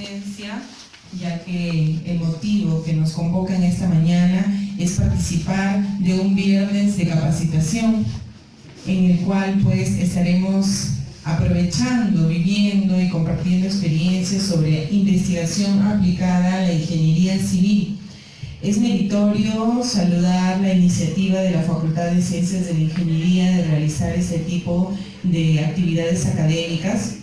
presencia, ya que el motivo que nos convoca en esta mañana es participar de un viernes de capacitación, en el cual pues estaremos aprovechando, viviendo y compartiendo experiencias sobre investigación aplicada a la ingeniería civil. Es meritorio saludar la iniciativa de la Facultad de Ciencias de la Ingeniería de realizar este tipo de actividades académicas,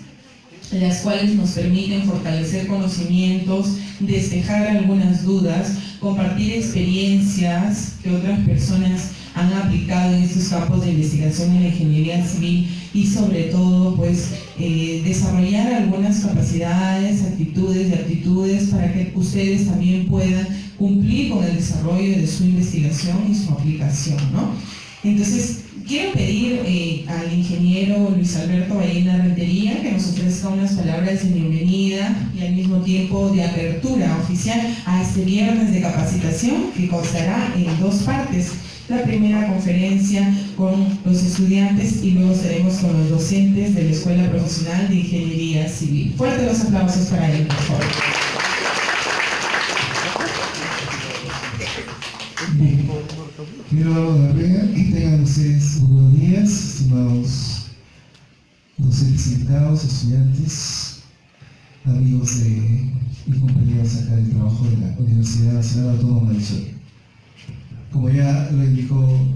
las cuales nos permiten fortalecer conocimientos, despejar algunas dudas, compartir experiencias que otras personas han aplicado en estos campos de investigación en la ingeniería civil y sobre todo pues desarrollar algunas capacidades, actitudes y aptitudes para que ustedes también puedan cumplir con el desarrollo de su investigación y su aplicación, ¿no? Entonces, quiero pedir al ingeniero Luis Alberto Ballena Rentería que nos ofrezca unas palabras de bienvenida y al mismo tiempo de apertura oficial a este viernes de capacitación que constará en dos partes. La primera conferencia con los estudiantes y luego estaremos con los docentes de la Escuela Profesional de Ingeniería Civil. Fuertes los aplausos para él, por favor. Bien, quiero Garrea, y tengan ustedes buenos días, estimados docentes invitados, estudiantes, amigos y compañeros acá del trabajo de la Universidad Nacional Autónoma de Chile. Como ya lo indicó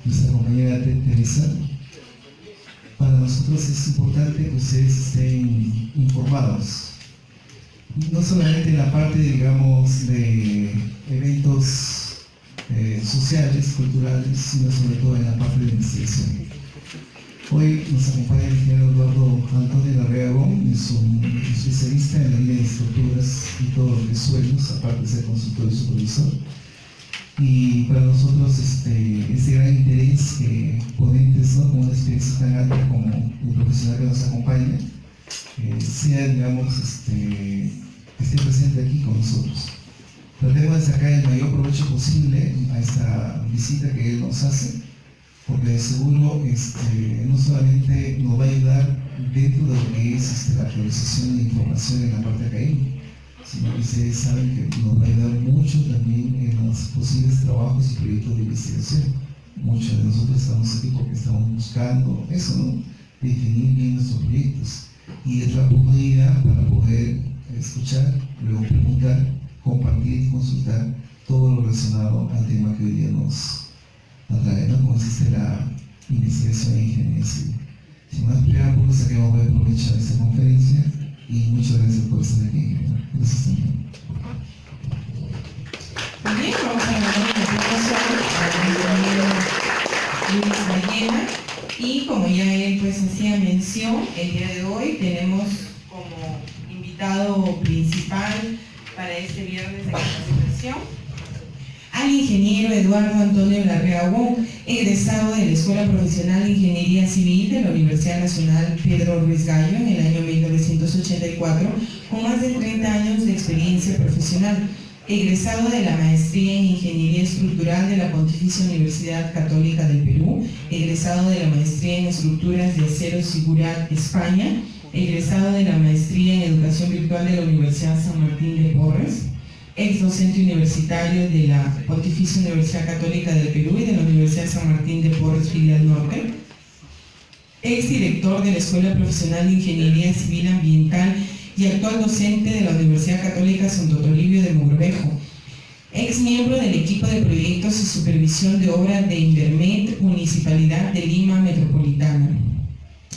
nuestra compañera Teresa, para nosotros es importante que ustedes estén informados, no solamente en la parte, digamos, de eventos sociales, culturales, sino sobre todo en la parte de investigación. Hoy nos acompaña el ingeniero Eduardo Antonio Larrea Gómez, es un especialista en la línea de estructuras y todo lo que es suelos, aparte de ser consultor y supervisor. Y para nosotros este gran interés que ponentes, ¿no?, con una experiencia tan alta como el profesional que nos acompaña, sea, digamos, que esté presente aquí con nosotros. Tratemos de sacar el mayor provecho posible a esta visita que él nos hace, porque de seguro no solamente nos va a ayudar dentro de lo que es la actualización de información en la parte académica, sino que ustedes saben que nos va a ayudar mucho también en los posibles trabajos y proyectos de investigación. Muchos de nosotros estamos aquí porque estamos buscando eso, ¿no?, definir bien nuestros proyectos y es la oportunidad para poder escuchar, luego preguntar, compartir y consultar todo lo relacionado al tema que hoy día nos atrae, ¿no?, como existe la investigación en ingeniería civil. Sin más preámbulos, saquemos buen provecho de esta conferencia y muchas gracias por estar aquí. Gracias también. Muy bien, vamos a dar un aplauso al ingeniero Luis Ballena y como ya él pues hacía mención, el día de hoy tenemos como invitado principal para este viernes de capacitación al ingeniero Eduardo Antonio Larrea Gómez, egresado de la Escuela Profesional de Ingeniería Civil de la Universidad Nacional Pedro Ruiz Gallo en el año 1984, con más de 30 años de experiencia profesional, egresado de la Maestría en Ingeniería Estructural de la Pontificia Universidad Católica del Perú, egresado de la Maestría en Estructuras de Acero Sigurat, España, egresado de la Maestría en Educación Virtual de la Universidad San Martín de Porres, ex docente universitario de la Pontificia Universidad Católica del Perú y de la Universidad San Martín de Porres, filial norte, ex director de la Escuela Profesional de Ingeniería Civil Ambiental y actual docente de la Universidad Católica Santo Toribio de Mogrovejo, ex miembro del equipo de proyectos y supervisión de obras de Invermed, Municipalidad de Lima Metropolitana,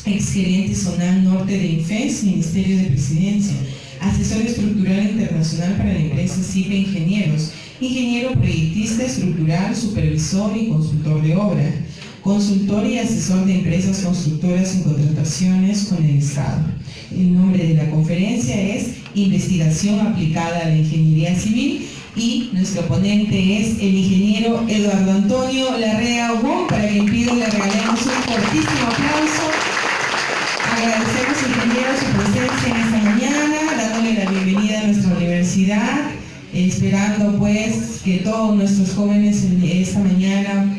ex gerente zonal norte de INFES, Ministerio de Presidencia, asesor estructural internacional para la empresa CIPE Ingenieros, ingeniero proyectista estructural, supervisor y consultor de obra, consultor y asesor de empresas constructoras en contrataciones con el Estado. El nombre de la conferencia es Investigación aplicada a la ingeniería civil y nuestro ponente es el ingeniero Eduardo Antonio Larrea Gómez, para que le regalemos un fortísimo aplauso. Agradecemos, ingeniero, su presencia en esta mañana, dándole la bienvenida a nuestra universidad, esperando pues que todos nuestros jóvenes esta mañana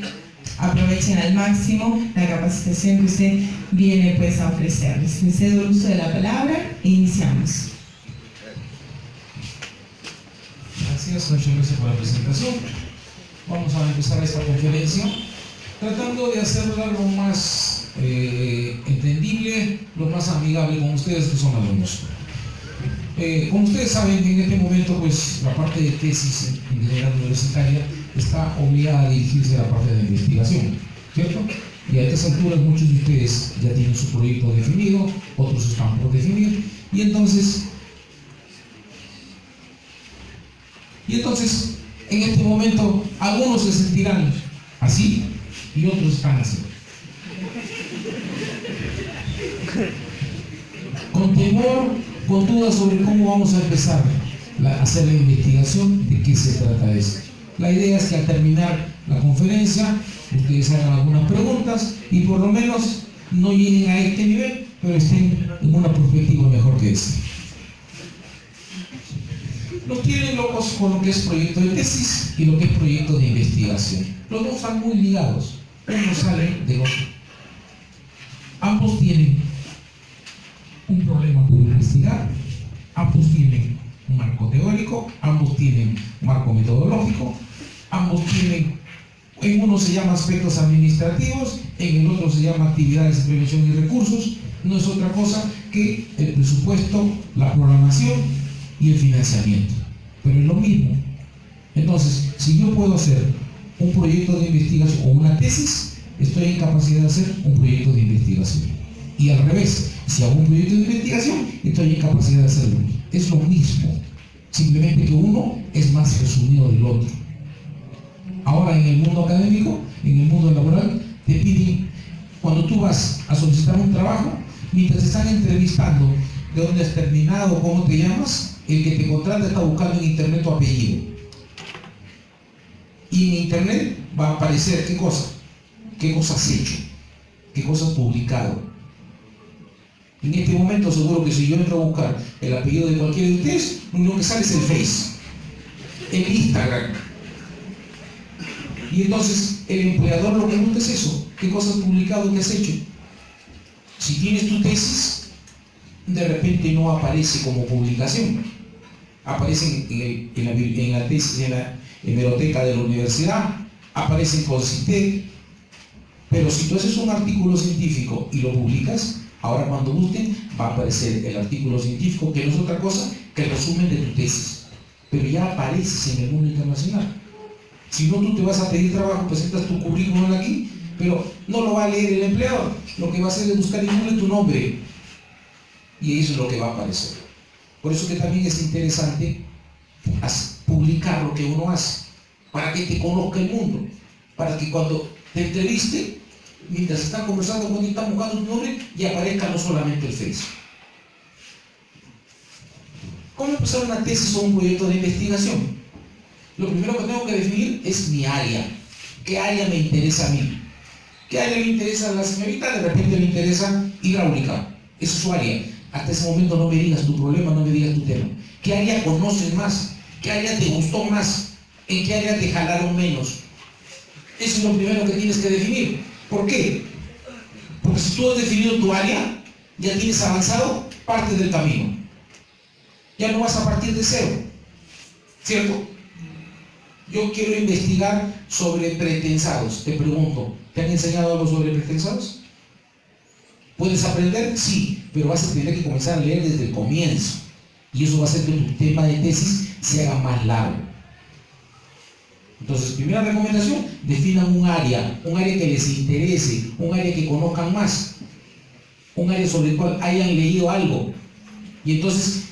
aprovechen al máximo la capacitación que usted viene pues a ofrecerles. Les cedo el uso de la palabra e iniciamos. muchas gracias por la presentación. Vamos a empezar esta conferencia tratando de hacerla lo más entendible, lo más amigable con ustedes que son alumnos. Como ustedes saben, en este momento pues la parte de tesis en general universitaria está obligada a dirigirse a la parte de investigación, ¿cierto? Y a estas alturas muchos de ustedes ya tienen su proyecto definido, otros están por definir, y entonces en este momento algunos se sentirán así y otros están así. Con temor, con dudas sobre cómo vamos a empezar a hacer la investigación, de qué se trata esto. La idea es que al terminar la conferencia ustedes hagan algunas preguntas y por lo menos no lleguen a este nivel, pero estén en una perspectiva mejor que esta. Nos tienen locos con lo que es proyecto de tesis y lo que es proyecto de investigación. Los dos están muy ligados, uno sale del otro. Ambos tienen un problema por investigar, ambos tienen un marco teórico, ambos tienen un marco metodológico, ambos tienen, en uno se llama aspectos administrativos, en el otro se llama actividades de prevención y recursos. No es otra cosa que el presupuesto, la programación y el financiamiento, pero es lo mismo. Entonces, si yo puedo hacer un proyecto de investigación o una tesis, estoy en capacidad de hacer un proyecto de investigación. Y al revés, si hago un proyecto de investigación, estoy en capacidad de hacerlo. Es lo mismo, simplemente que uno es más resumido del otro. Ahora en el mundo académico, en el mundo laboral, te piden, cuando tú vas a solicitar un trabajo, mientras te están entrevistando, de dónde has terminado, cómo te llamas, el que te contrata está buscando en internet tu apellido. Y en internet va a aparecer qué cosa has hecho, qué cosa has publicado. En este momento seguro que si yo entro a buscar el apellido de cualquiera de ustedes, lo único que sale es el Face, el Instagram. Y entonces el empleador lo que pregunta es eso, qué cosas has publicado, qué has hecho. Si tienes tu tesis, de repente no aparece como publicación, aparece en la tesis, en la hemeroteca de la universidad, aparece en Concitec. Pero si tú haces un artículo científico y lo publicas, ahora cuando busquen va a aparecer el artículo científico, que no es otra cosa que el resumen de tu tesis, pero ya apareces en el mundo internacional. Si no, tú te vas a pedir trabajo, presentas tu currículum aquí, pero no lo va a leer el empleador. Lo que va a hacer es buscar en Google tu nombre y eso es lo que va a aparecer. Por eso que también es interesante publicar lo que uno hace, para que te conozca el mundo, para que cuando te entreviste, mientras están conversando, cuando están buscando tu nombre, y aparezca no solamente el Face. ¿Cómo empezar una tesis o un proyecto de investigación? Lo primero que tengo que definir es mi área. ¿Qué área me interesa a mí? ¿Qué área le interesa a la señorita? De repente le interesa hidráulica. Esa es su área. Hasta ese momento no me digas tu problema, no me digas tu tema. ¿Qué área conoces más? ¿Qué área te gustó más? ¿En qué área te jalaron menos? Eso es lo primero que tienes que definir. ¿Por qué? Porque si tú has definido tu área, ya tienes avanzado parte del camino. Ya no vas a partir de cero, ¿cierto? Yo quiero investigar sobre pretensados. Te pregunto, ¿te han enseñado algo sobre pretensados? ¿Puedes aprender? Sí, pero vas a tener que comenzar a leer desde el comienzo. Y eso va a hacer que tu tema de tesis se haga más largo. Entonces, primera recomendación, definan un área que les interese, un área que conozcan más, un área sobre el cual hayan leído algo. Y entonces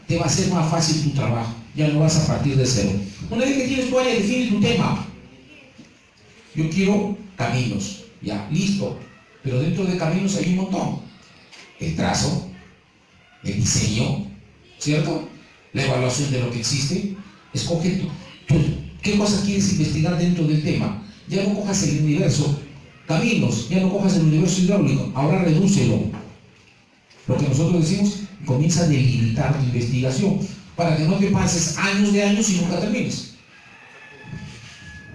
te va a ser más fácil tu trabajo. Ya no vas a partir de cero. Una vez que tienes tu área, define tu tema. Yo quiero caminos. Ya, listo. Pero dentro de caminos hay un montón. El trazo, el diseño, ¿cierto? La evaluación de lo que existe. Escoge qué cosas quieres investigar dentro del tema. Ya no cojas el universo caminos, ya no cojas el universo hidráulico. Ahora redúcelo. Lo que nosotros decimos, comienza a delimitar tu investigación para que no te pases años de años y nunca termines.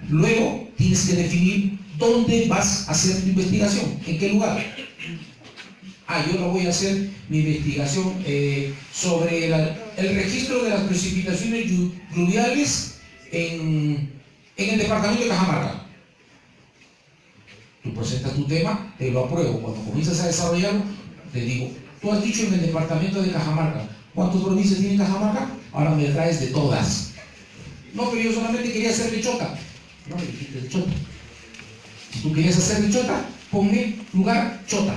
Luego tienes que definir dónde vas a hacer tu investigación, en qué lugar. yo no voy a hacer mi investigación sobre el registro de las precipitaciones pluviales en el departamento de Cajamarca. Tú presentas tu tema, te lo apruebo. Cuando comienzas a desarrollarlo, te digo, tú has dicho en el departamento de Cajamarca, ¿cuántas provincias tiene Cajamarca? Ahora me traes de todas. No, pero yo solamente quería hacer de Chota. No, me dijiste de Chota. Si tú querías hacer de Chota, ponme lugar Chota.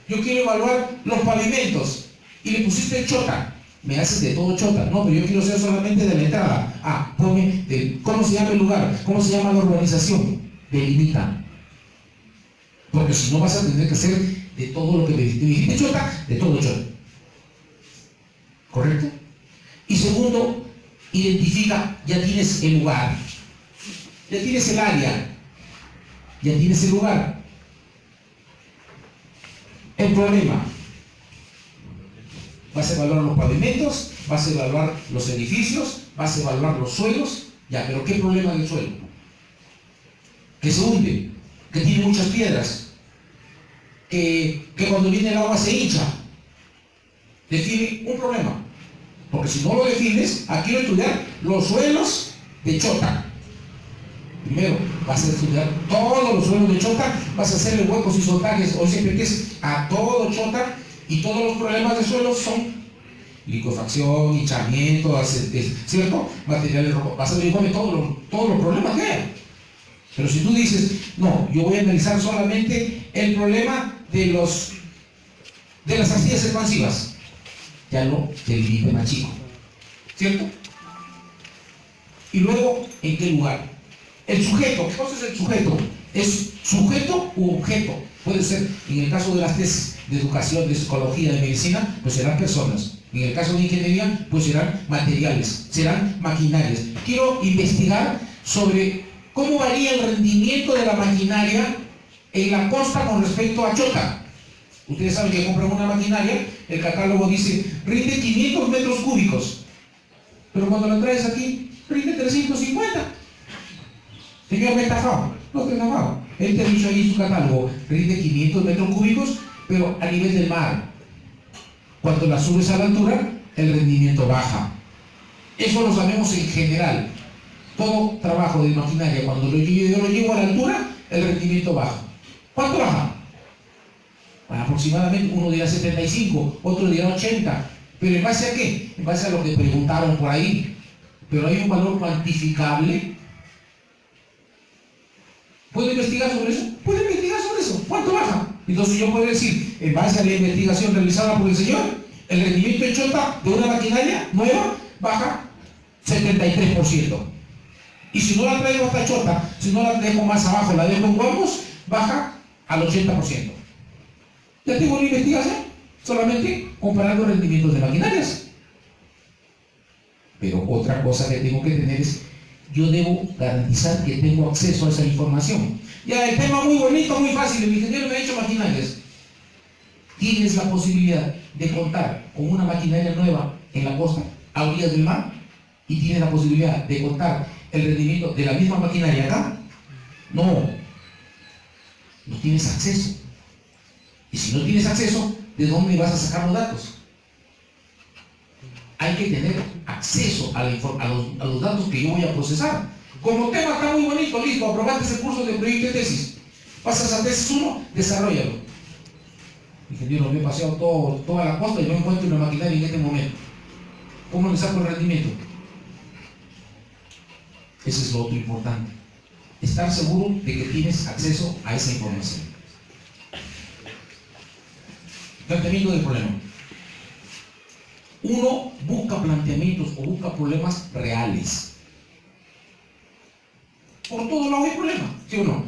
Yo quiero evaluar los pavimentos y le pusiste Chota. Me haces de todo Chota. No, pero yo quiero ser solamente de la entrada. Ponme cómo se llama el lugar, cómo se llama la urbanización. Delimita. Porque si no vas a tener que hacer de todo lo que me dijiste Chota, de todo Chota. ¿Correcto? Y segundo, identifica, ya tienes el lugar, ya tienes el área, ya tienes el lugar. El problema, vas a evaluar los pavimentos, vas a evaluar los edificios, vas a evaluar los suelos, ya, pero ¿qué problema del suelo? Que se hunde, que tiene muchas piedras, que cuando viene el agua se hincha. Define un problema. Porque si no lo defines, aquí quiero estudiar los suelos de Chota. Primero, vas a estudiar todos los suelos de Chota, vas a hacerle huecos y soltajes o CPTs a todo Chota, y todos los problemas de suelo son liquefacción, hinchamiento, ¿cierto? Materiales rojos. Vas a averiguar todos los problemas que hay. Pero si tú dices, no, yo voy a analizar solamente el problema de las arcillas expansivas, ya no te divide más chico, ¿cierto? Y luego, ¿en qué lugar? El sujeto, ¿qué cosa es el sujeto? ¿Es sujeto u objeto? Puede ser, en el caso de las tesis de educación, de psicología, de medicina, pues serán personas. En el caso de ingeniería, pues serán materiales, serán maquinarias. Quiero investigar sobre cómo varía el rendimiento de la maquinaria en la costa con respecto a Chota. Ustedes saben que compran una maquinaria, el catálogo dice, rinde 500 metros cúbicos. Pero cuando la traes aquí, rinde 350. Señor, me he estafado. No te he estafado. Él te ha dicho ahí en su catálogo, rinde 500 metros cúbicos, pero a nivel del mar. Cuando la subes a la altura, el rendimiento baja. Eso lo sabemos en general. Todo trabajo de maquinaria, cuando yo lo llevo a la altura, el rendimiento baja. ¿Cuánto baja? Aproximadamente, uno dirá 75, otro dirá 80. ¿Pero en base a qué? En base a lo que preguntaron por ahí. Pero hay un valor cuantificable. ¿Puedo investigar sobre eso? ¿Puedo investigar sobre eso? ¿Cuánto baja? Entonces yo puedo decir, en base a la investigación realizada por el señor, el rendimiento en Chota de una maquinaria nueva baja 73%. Y si no la traigo hasta Chota, si no la dejo más abajo, la dejo en Guamos, baja al 80%. Ya tengo una investigación, solamente comparando rendimientos de maquinarias. Pero otra cosa que tengo que tener es, yo debo garantizar que tengo acceso a esa información. Ya, el tema muy bonito, muy fácil, el ingeniero me ha hecho maquinarias. Tienes la posibilidad de contar con una maquinaria nueva en la costa, a orillas del mar, y tienes la posibilidad de contar el rendimiento de la misma maquinaria acá. No tienes acceso. Y si no tienes acceso, ¿de dónde vas a sacar los datos? Hay que tener acceso a los datos que yo voy a procesar. Como tema está muy bonito, listo, aprobaste ese curso de proyecto de tesis. Pasas a tesis 1, desarrollalo. Ingeniero, me he paseado toda la costa y no encuentro una maquinaria en este momento. ¿Cómo le saco el rendimiento? Ese es lo otro importante. Estar seguro de que tienes acceso a esa información. Planteamiento del problema. Uno busca planteamientos o busca problemas reales. Por todo lado hay problemas, ¿sí o no?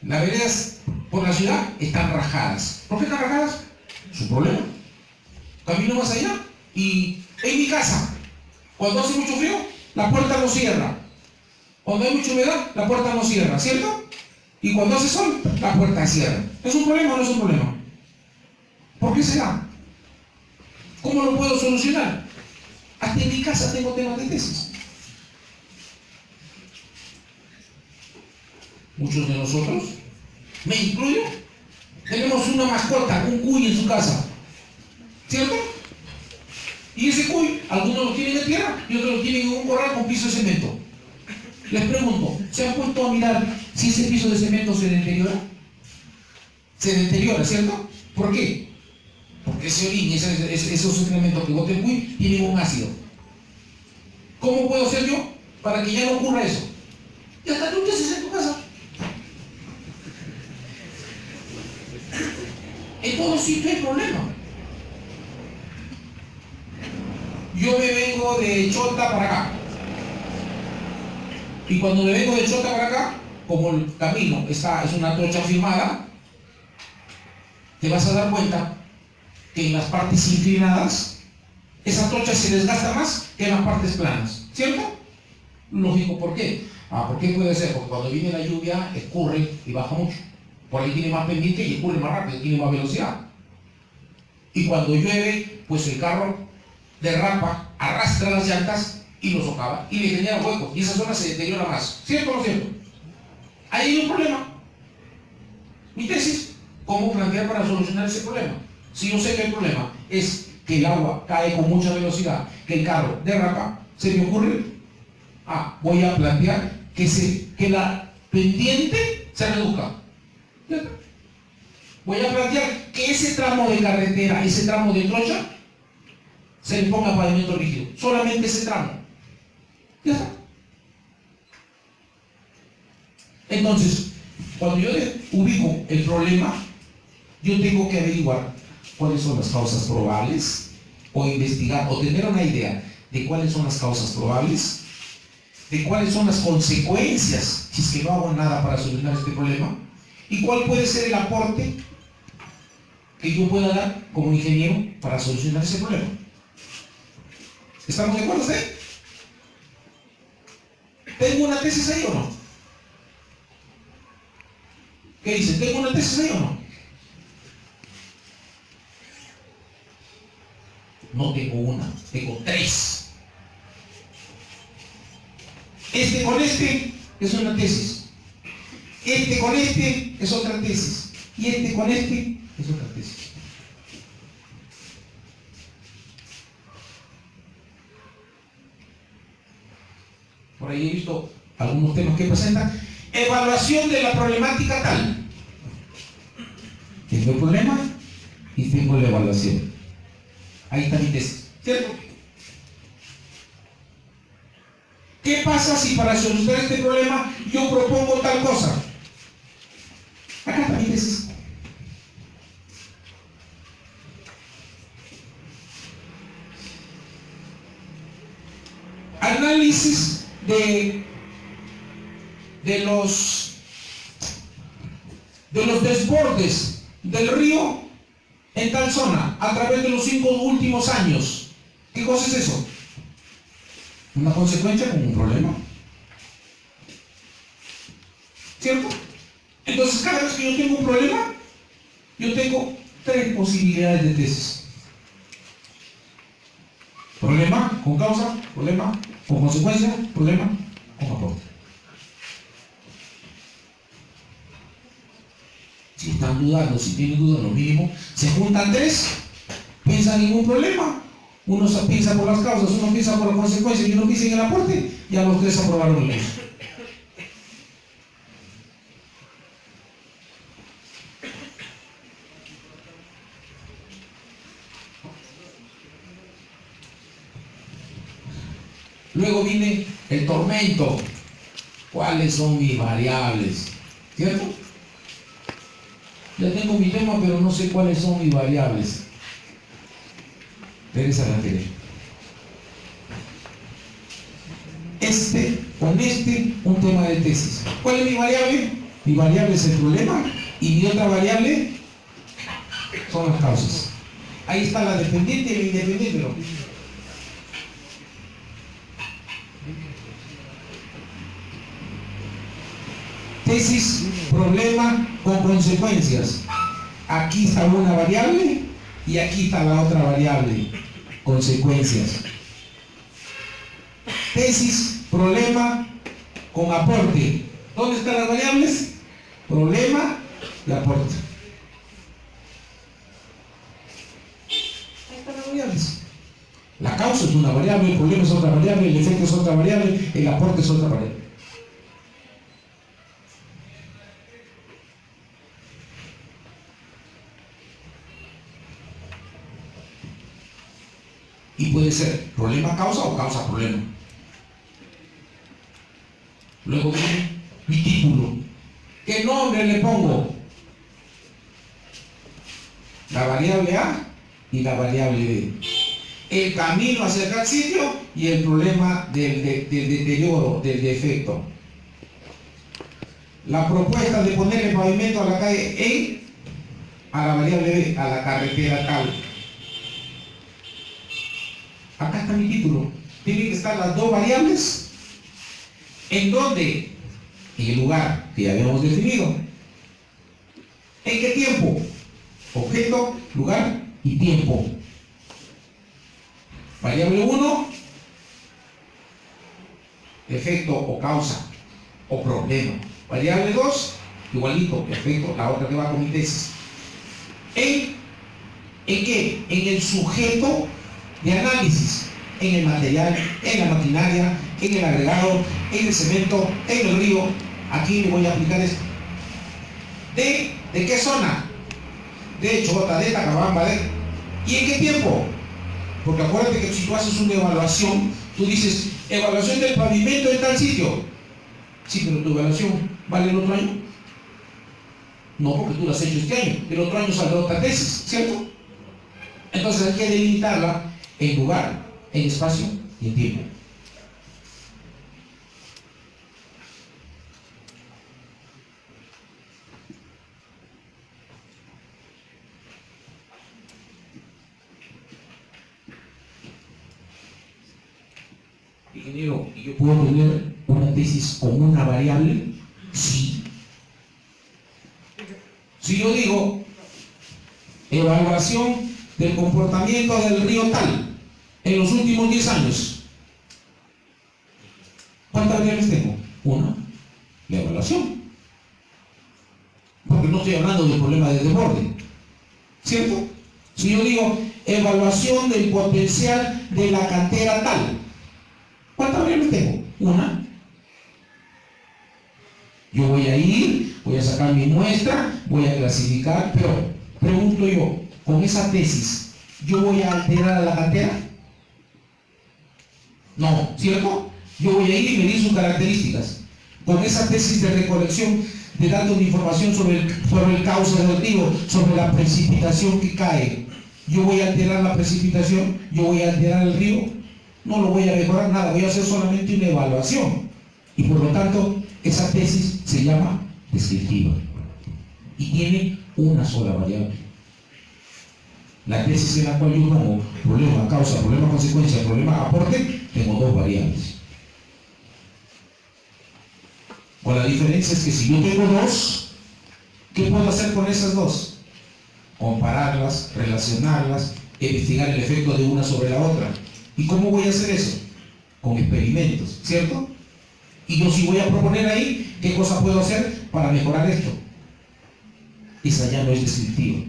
Las veredas por la ciudad están rajadas. ¿Por qué están rajadas? Su problema. Camino más allá y en mi casa, cuando hace mucho frío, la puerta no cierra. Cuando hay mucha humedad, la puerta no cierra, ¿cierto? Y cuando hace sol, la puerta cierra. ¿Es un problema o no es un problema? ¿Por qué será? ¿Cómo lo puedo solucionar? Hasta en mi casa tengo temas de tesis. Muchos de nosotros, me incluyo, Tenemos una mascota, un cuy en su casa, ¿cierto? Y ese cuy, algunos lo tienen en tierra y otros lo tienen en un corral con piso de cemento. Les pregunto, ¿se han puesto a mirar si ese piso de cemento se deteriora? Se deteriora, ¿cierto? ¿Por qué? Porque ese orín, esos excrementos que bota el cuy tienen un ácido. ¿Cómo puedo hacer yo para que ya no ocurra eso? Y hasta tú te haces en tu casa. En todo sitio hay problema. Yo me vengo de Chota para acá. Y cuando me vengo de Chota para acá, como el camino es una trocha firmada, te vas a dar cuenta que en las partes inclinadas, esa trocha se desgasta más que en las partes planas, ¿cierto? Lógico, ¿por qué? ¿Por qué puede ser? Porque cuando viene la lluvia, escurre y baja mucho. Por ahí tiene más pendiente y escurre más rápido, tiene más velocidad. Y cuando llueve, pues el carro derrapa, arrastra las llantas y lo socava y le genera huecos. Y esa zona se deteriora más. ¿Cierto o no cierto? Ahí hay un problema. Mi tesis, ¿cómo plantear para solucionar ese problema? Si yo sé que el problema es que el agua cae con mucha velocidad, que el carro derrapa, se me ocurre, voy a plantear que la pendiente se reduzca. Voy a plantear que ese tramo de carretera, ese tramo de trocha, se le ponga pavimento rígido. Solamente ese tramo. Ya está. Entonces, cuando yo ubico el problema, yo tengo que averiguar cuáles son las causas probables, o investigar, o tener una idea de cuáles son las causas probables, de cuáles son las consecuencias si es que no hago nada para solucionar este problema, y cuál puede ser el aporte que yo pueda dar como ingeniero para solucionar ese problema. ¿Estamos de acuerdo usted? ¿Tengo una tesis ahí o no? ¿Qué dice? ¿Tengo una tesis ahí o no? No tengo una, tengo tres. Este con este es una tesis. Este con este es otra tesis. Y este con este es otra tesis. Por ahí he visto algunos temas que presentan. Evaluación de la problemática tal. Tengo el problema y tengo la evaluación. Ahí está mi tesis, ¿cierto? ¿Qué pasa si para solucionar este problema yo propongo tal cosa? Acá está mi tesis. Análisis de los desbordes del río en tal zona a través de los 5 últimos años. ¿Qué cosa es eso? Una consecuencia con un problema. ¿Cierto? Entonces, cada vez que yo tengo un problema, yo tengo tres posibilidades de tesis. Problema con causa, problema con consecuencia, problema con aporte. Si están dudando, si tienen dudas, lo mínimo, se juntan tres, piensan en un problema. Uno piensa por las causas, uno piensa por las consecuencias y uno piensa en el aporte, y a los tres aprobaron la ley. Luego viene el tormento. ¿Cuáles son mis variables? ¿Cierto? Ya tengo mi tema, pero no sé cuáles son mis variables. Teresa la tiene. Con un tema de tesis. ¿Cuál es mi variable? Mi variable es el problema y mi otra variable son las causas. Ahí está la dependiente y la independiente. ¿No? Tesis, problema con consecuencias. Aquí está una variable y aquí está la otra variable, consecuencias. Tesis, problema con aporte. ¿Dónde están las variables? Problema y aporte. variables. La causa es una variable, el problema es otra variable, el efecto es otra variable, el aporte es otra variable. Y puede ser problema-causa o causa-problema. Luego viene mi título. ¿Qué nombre le pongo? La variable A y la variable B. El camino hacia tal sitio y el problema del deterioro, del defecto. La propuesta de poner el pavimento a la calle a la variable B, a la carretera tal. Acá está mi título. Tienen que estar las dos variables. ¿En dónde? En el lugar que ya habíamos definido. ¿En qué tiempo? Objeto, lugar y tiempo. Variable 1, efecto o causa o problema. Variable 2, igualito, efecto, la otra que va con mi tesis. ¿En qué? En el sujeto de análisis, en el material, en la maquinaria, en el agregado, en el cemento, en el río. Aquí le voy a aplicar esto. ¿De qué zona? De Chota, de Tacabamba, ¿y en qué tiempo? Porque acuérdate que si tú haces una evaluación, tú dices, evaluación del pavimento en tal sitio. Sí, pero tu evaluación vale el otro año. No, porque tú la has hecho este año. El otro año saldrá otra tesis, ¿cierto? Entonces hay que delimitarla en lugar, en espacio y en tiempo. Ingeniero, ¿y yo puedo tener una tesis con una variable? Sí. Si yo digo evaluación del comportamiento del río tal en los últimos 10 años, ¿cuántas variables tengo? Una, la evaluación. Porque no estoy hablando del problema de desborde, ¿cierto? Si yo digo evaluación del potencial de la cantera tal, ¿cuántas variables tengo? Una. Yo voy a ir, voy a sacar mi muestra, voy a clasificar, pero pregunto yo, con esa tesis, ¿yo voy a alterar a la cantera? No, ¿cierto? Yo voy a ir y medir sus características. Con esa tesis de recolección de datos de información sobre el cauce del río, sobre la precipitación que cae, ¿yo voy a alterar la precipitación? ¿Yo voy a alterar el río? No lo voy a mejorar nada, voy a hacer solamente una evaluación. Y por lo tanto, esa tesis se llama descriptiva. Y tiene una sola variable. La tesis en la cual yo pongo problema, causa, problema, consecuencia, problema, aporte, tengo dos variables. Con la diferencia es que si yo tengo dos, ¿qué puedo hacer con esas dos? Compararlas, relacionarlas, investigar el efecto de una sobre la otra. ¿Y cómo voy a hacer eso? Con experimentos, ¿cierto? Y yo sí voy a proponer ahí qué cosa puedo hacer para mejorar esto. Esa ya no es descriptiva.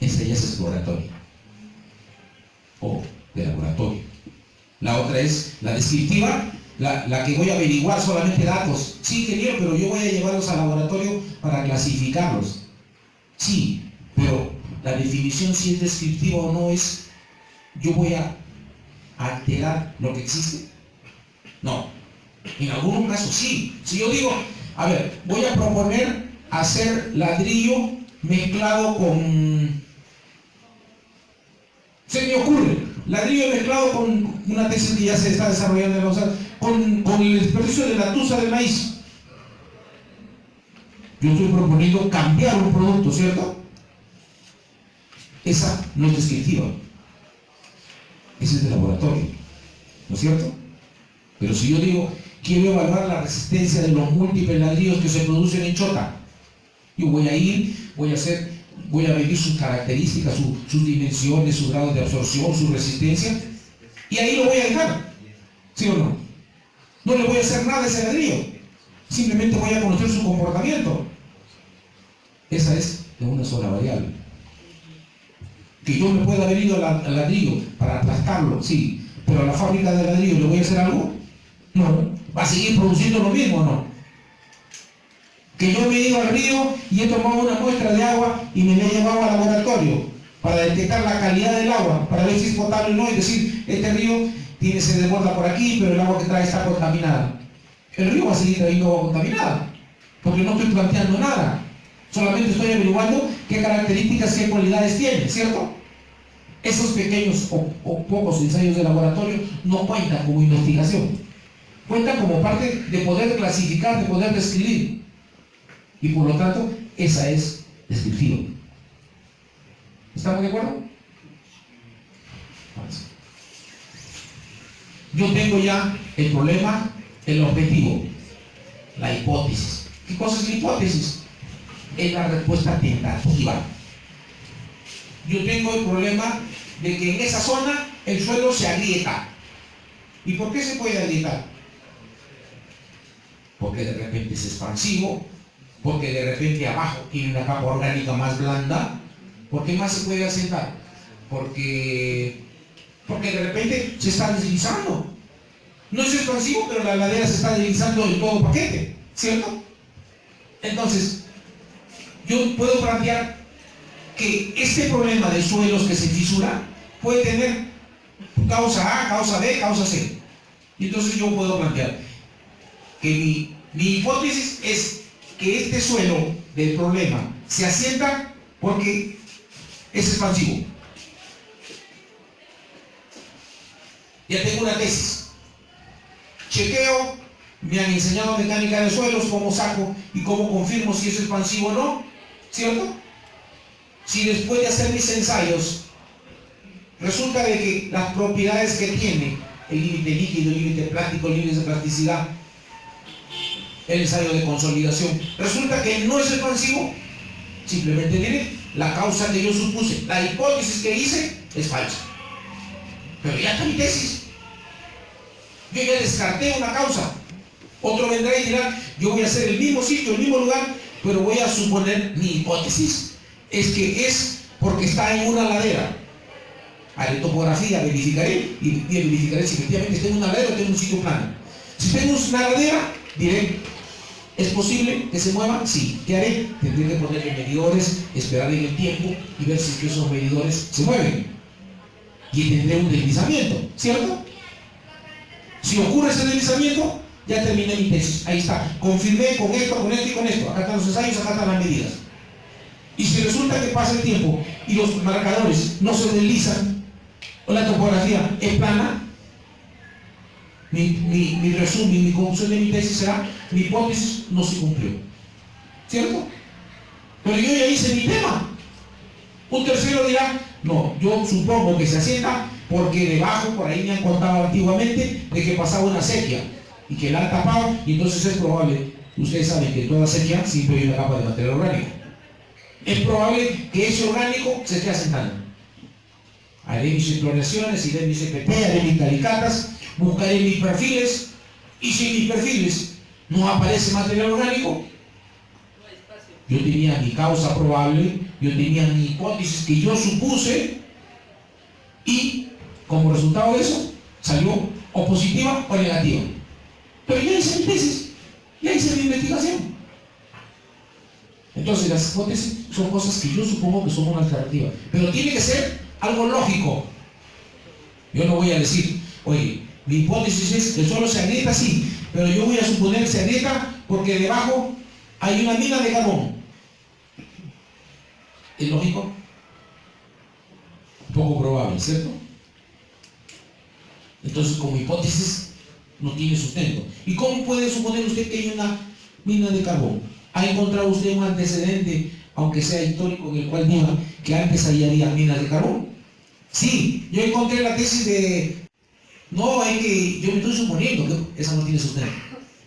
Esa ya es exploratoria. O de laboratorio. La otra es la descriptiva, la que voy a averiguar solamente datos. Sí, ingeniero, pero yo voy a llevarlos al laboratorio para clasificarlos. Sí, pero la definición si es descriptiva o no es, yo voy a alterar lo que existe. No. En algunos casos sí. Si yo digo, a ver, voy a proponer hacer ladrillo mezclado con... Se me ocurre, ladrillo mezclado con una tesis que ya se está desarrollando en la USAD, con el desperdicio de la tusa del maíz. Yo estoy proponiendo cambiar un producto, ¿cierto? Esa no es descriptiva. Esa es de laboratorio, ¿no es cierto? Pero si yo digo, quiero evaluar la resistencia de los múltiples ladrillos que se producen en Chota, yo voy a ir, voy a medir sus características, sus dimensiones, sus grados de absorción, su resistencia, y ahí lo voy a dejar, ¿sí o no? No le voy a hacer nada a ese ladrillo, simplemente voy a conocer su comportamiento. Esa es de una sola variable. Que yo me pueda haber ido al ladrillo para aplastarlo, sí, pero a la fábrica de ladrillo ¿le voy a hacer algo? No. ¿Va a seguir produciendo lo mismo o no? Que yo me he ido al río y he tomado una muestra de agua y me la he llevado al laboratorio para detectar la calidad del agua, para ver si es potable o no, y decir, este río se desborda por aquí, pero el agua que trae está contaminada. El río va a seguir trayendo agua contaminada, porque no estoy planteando nada. Solamente estoy averiguando qué características, qué cualidades tiene, ¿cierto? Esos pequeños o pocos ensayos de laboratorio no cuentan como investigación. Cuentan como parte de poder clasificar, de poder describir. Y por lo tanto, esa es descriptiva. ¿Estamos de acuerdo? Yo tengo ya el problema, el objetivo, la hipótesis. ¿Qué cosa es la hipótesis? Es la respuesta tentativa. Yo tengo el problema de que en esa zona el suelo se agrieta. ¿Y por qué se puede agrietar? Porque de repente es expansivo, porque de repente abajo tiene una capa orgánica más blanda. ¿Por qué más se puede asentar? Porque de repente se está deslizando. No es expansivo, pero la ladera se está deslizando en todo paquete, ¿cierto? Entonces, yo puedo plantear que este problema de suelos que se fisuran puede tener causa A, causa B, causa C. Y entonces yo puedo plantear que mi hipótesis es que este suelo del problema se asienta porque es expansivo. Ya tengo una tesis. Chequeo, me han enseñado mecánica de suelos, cómo saco y cómo confirmo si es expansivo o no, ¿cierto? Si después de hacer mis ensayos resulta de que las propiedades que tiene el límite líquido, el límite plástico, el límite de plasticidad, el ensayo de consolidación, resulta que no es expansivo, simplemente diré, la causa que yo supuse, la hipótesis que hice es falsa. Pero ya está mi tesis. Yo ya descarté una causa. Otro vendrá y dirá, yo voy a hacer el mismo sitio, el mismo lugar, pero voy a suponer, mi hipótesis es que es porque está en una ladera. Haré topografía, verificaré y verificaré si efectivamente está en una ladera o está en un sitio plano. Si tengo una ladera, diré, ¿es posible que se mueva? Sí. ¿Qué haré? Tendré que ponerle medidores, esperar en el tiempo y ver si esos medidores se mueven. Y tendré un deslizamiento, ¿cierto? Si ocurre ese deslizamiento, ya terminé mi tesis. Ahí está. Confirmé con esto, con esto y con esto. Acá están los ensayos, acá están las medidas. Y si resulta que pasa el tiempo y los marcadores no se deslizan, o la topografía es plana, mi resumen, mi conclusión de mi tesis será, mi hipótesis no se cumplió. ¿Cierto? Pero yo ya hice mi tema. Un tercero dirá, no, yo supongo que se asienta porque debajo, por ahí me han contado antiguamente, de que pasaba una sequía y que la han tapado, y entonces es probable, ustedes saben que en toda sequía siempre hay una capa de material orgánico. Es probable que ese orgánico se esté asentando. Haré mis exploraciones, iré mis EPT, haré mis calicatas, buscaré mis perfiles, y si en mis perfiles no aparece material orgánico, yo tenía mi causa probable, yo tenía mi hipótesis que yo supuse, y como resultado de eso, salió o positiva o negativa. Pero ya hice mi tesis, ya hice mi investigación. Entonces las hipótesis son cosas que yo supongo que son una alternativa, pero tiene que ser algo lógico. Yo no voy a decir, oye, mi hipótesis es que el suelo se agrieta, sí, pero yo voy a suponer que se agrieta porque debajo hay una mina de carbón. ¿Es lógico? Poco probable, ¿cierto? Entonces, como hipótesis, no tiene sustento. ¿Y cómo puede suponer usted que hay una mina de carbón? ¿Ha encontrado usted un antecedente, aunque sea histórico, en el cual diga que antes ahí había minas de carbón? Sí, yo encontré la tesis de... No, es que yo me estoy suponiendo que esa no tiene sustento.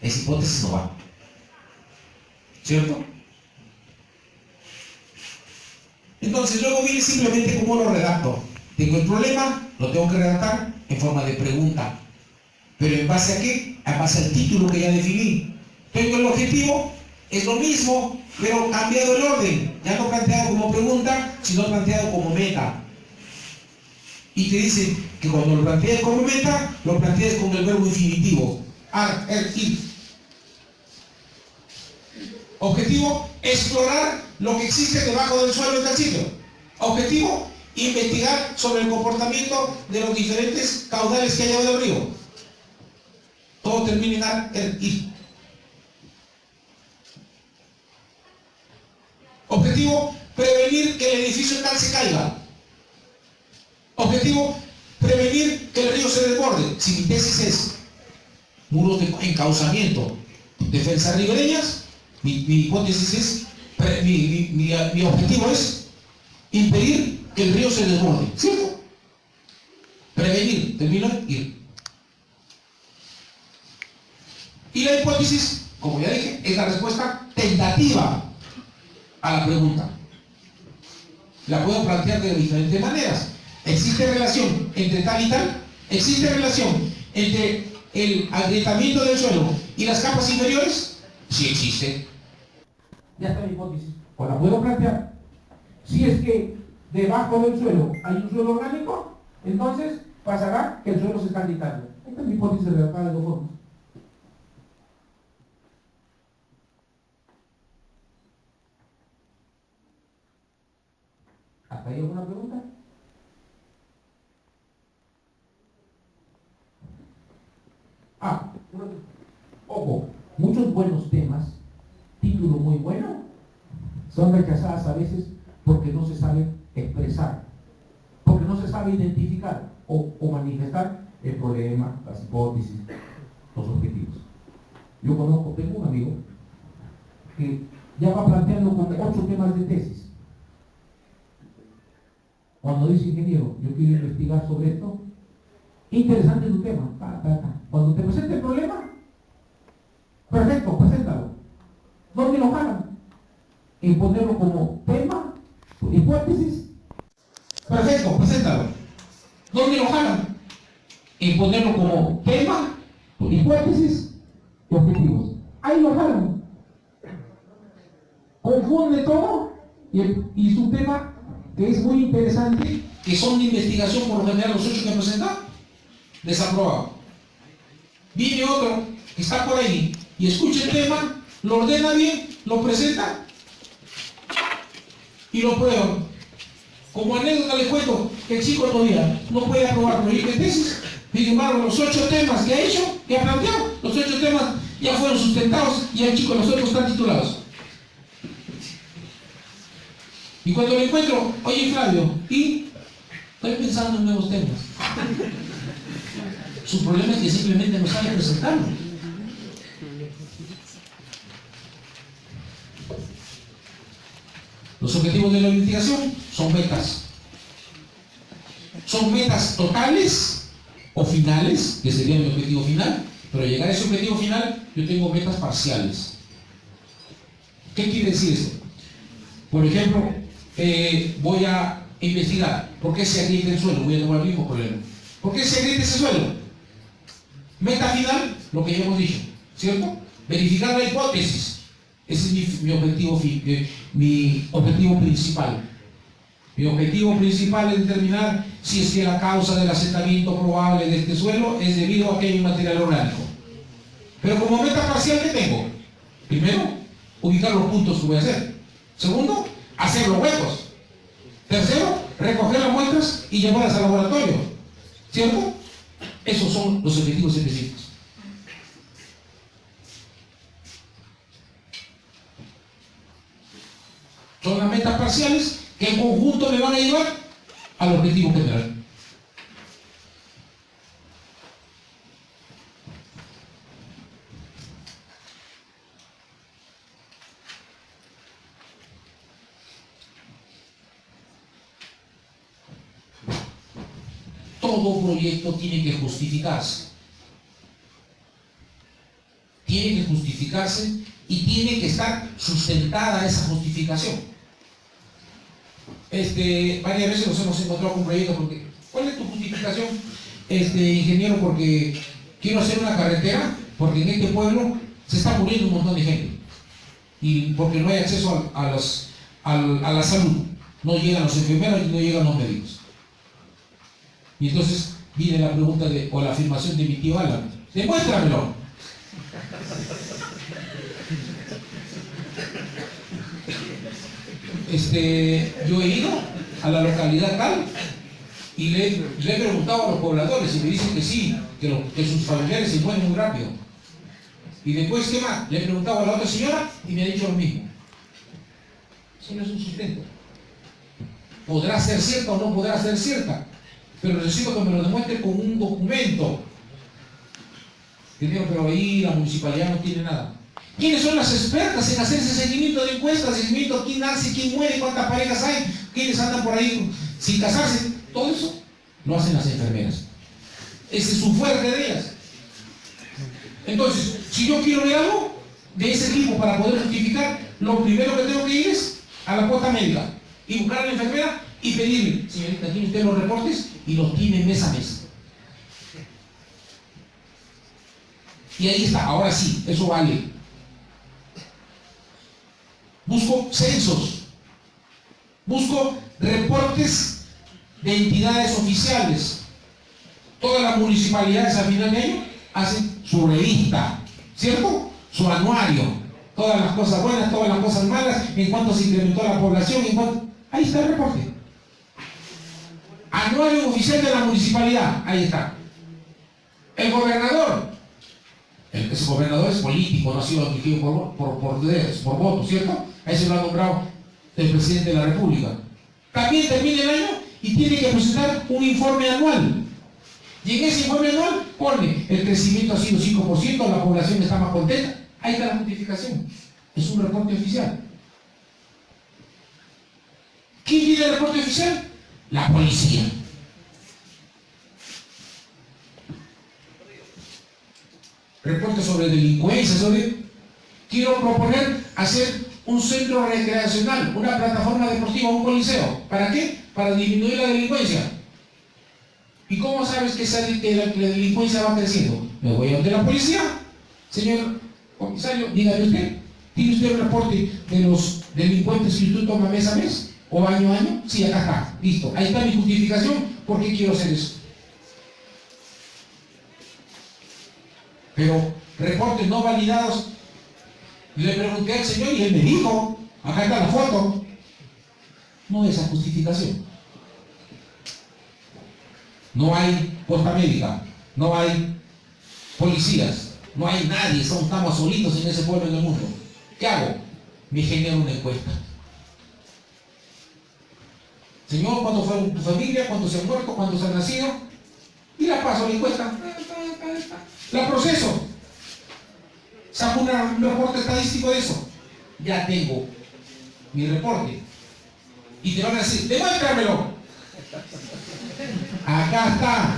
Esa hipótesis no va. ¿Cierto? Entonces, luego viene simplemente cómo lo redacto. Tengo el problema, lo tengo que redactar en forma de pregunta. ¿Pero en base a qué? En base al título que ya definí. Tengo el objetivo, es lo mismo, pero cambiado el orden. Ya no planteado como pregunta, sino planteado como meta. y te dice que cuando lo plantees como meta, lo plantees con el verbo infinitivo. Ir. Objetivo, explorar lo que existe debajo del suelo en tal sitio. Objetivo, investigar sobre el comportamiento de los diferentes caudales que hay abajo del río. Todo termina en ir. Objetivo, prevenir que el edificio tal se caiga. Objetivo, prevenir que el río se desborde. Si mi tesis es muros de encauzamiento, defensas ribereñas, mi hipótesis es, mi objetivo es impedir que el río se desborde. ¿Cierto? Prevenir, termino en ir. Y la hipótesis, como ya dije, es la respuesta tentativa a la pregunta. La puedo plantear de diferentes maneras. ¿Existe relación entre tal y tal? ¿Existe relación entre el agrietamiento del suelo y las capas inferiores? Sí existe. Ya está mi hipótesis. O la puedo plantear. Si es que debajo del suelo hay un suelo orgánico, entonces pasará que el suelo se está agrietando. Esta es mi hipótesis redactada de dos formas. ¿Hasta ahí alguna pregunta? Ojo, muchos buenos temas, título muy bueno, son rechazadas a veces porque no se sabe expresar, porque no se sabe identificar o manifestar el problema, las hipótesis, los objetivos. Yo tengo un amigo que ya va planteando como 8 temas de tesis. Cuando dice, ingeniero, yo quiero investigar sobre esto, interesante tu tema. Cuando te presente el problema, perfecto, preséntalo. ¿Dónde lo jalan? En ponerlo como tema, hipótesis. Perfecto, preséntalo. ¿Dónde lo jalan? En ponerlo como tema, hipótesis y objetivos. Ahí lo jalan. Confunde todo y su tema, que es muy interesante, que son de investigación por lo general los 8 que presenta, desaprobado. Viene otro que está por ahí y escucha el tema, lo ordena bien, lo presenta y lo prueba. Como anécdota les cuento que el chico todavía no puede aprobar proyecto de tesis, sin embargo los 8 temas que ha hecho, que ha planteado, los 8 temas ya fueron sustentados y el chico los otros están titulados. Y cuando lo encuentro, oye Flavio, y estoy pensando en nuevos temas. Su problema es que simplemente no sabe presentarlo. Los objetivos de la investigación son metas. Son metas totales o finales, que sería mi objetivo final, pero llegar a ese objetivo final, yo tengo metas parciales. ¿Qué quiere decir esto? Por ejemplo, voy a investigar por qué se agrieta el suelo, voy a tomar el mismo problema. ¿Por qué se agrieta ese suelo? Meta final, lo que ya hemos dicho, ¿cierto? Verificar la hipótesis. Ese es mi objetivo principal. Mi objetivo principal es determinar si es que la causa del asentamiento probable de este suelo es debido a que hay un material orgánico. Pero como meta parcial, ¿qué tengo? Primero, ubicar los puntos que voy a hacer. Segundo, hacer los huecos. Tercero, recoger las muestras y llevarlas al laboratorio. ¿Cierto? Esos son los objetivos específicos. Son las metas parciales que en conjunto me van a llevar al objetivo general. Todo proyecto tiene que justificarse. Tiene que justificarse y tiene que estar sustentada esa justificación. Varias veces nos hemos encontrado con proyectos porque, ¿cuál es tu justificación, ingeniero? Porque quiero hacer una carretera, porque en este pueblo se está muriendo un montón de gente y porque no hay acceso a la salud, no llegan los enfermeros y no llegan los médicos. Y entonces viene la pregunta o la afirmación de mi tío Alan. Demuéstramelo. Yo he ido a la localidad tal y le he preguntado a los pobladores y me dicen que sí, que sus familiares se mueren muy rápido. Y después, ¿qué más? Le he preguntado a la otra señora y me ha dicho lo mismo. Eso no es un sustento. Podrá ser cierta o no podrá ser cierta, pero necesito que me lo demuestre con un documento. Pero ahí la municipalidad no tiene nada. ¿Quiénes son las expertas en hacer ese seguimiento de encuestas, seguimiento quién nace, quién muere, cuántas parejas hay, quiénes andan por ahí sin casarse? Todo eso lo hacen las enfermeras. Ese es un fuerte de ellas. Entonces, si yo quiero ver algo de ese tipo para poder justificar, lo primero que tengo que ir es a la cuota médica y buscar a la enfermera y pedirle, señorita, tiene usted los reportes y los tiene mes a mes. Y ahí está, ahora sí, eso vale. Busco censos, busco reportes de entidades oficiales. Todas las municipalidades al final de año hacen su revista, ¿cierto? Su anuario, todas las cosas buenas, todas las cosas malas, en cuánto se incrementó la población, ahí está el reporte. Anuario oficial de la municipalidad, ahí está. El gobernador, ese gobernador es político, no ha sido elegido por voto, ¿cierto? Ahí se lo ha nombrado el presidente de la República. También termina el año y tiene que presentar un informe anual. Y en ese informe anual pone, el crecimiento ha sido 5%, la población está más contenta. Ahí está la justificación. Es un reporte oficial. ¿Quién tiene el reporte oficial? La policía. Reporte sobre delincuencia, quiero proponer hacer un centro recreacional, una plataforma deportiva, un coliseo. ¿Para qué? Para disminuir la delincuencia. ¿Y cómo sabes que la delincuencia va creciendo? Me voy a donde la policía. Señor comisario, dígame usted, ¿tiene usted el reporte de los delincuentes que usted toma mes a mes? ¿O año a año? Sí, acá está, listo. Ahí está mi justificación, ¿por qué quiero hacer eso? Pero reportes no validados. Le pregunté al señor y él me dijo, acá está la foto. No es esa justificación. No hay posta médica, no hay policías, no hay nadie, estamos solitos en ese pueblo en el mundo. ¿Qué hago? Me genero una encuesta. Señor, ¿cuánto fue tu familia? ¿Cuántos se han muerto? ¿Cuántos han nacido? Y la paso la encuesta. La proceso. Saco un reporte estadístico de eso. Ya tengo mi reporte. Y te van a decir, demuéstramelo. Acá está.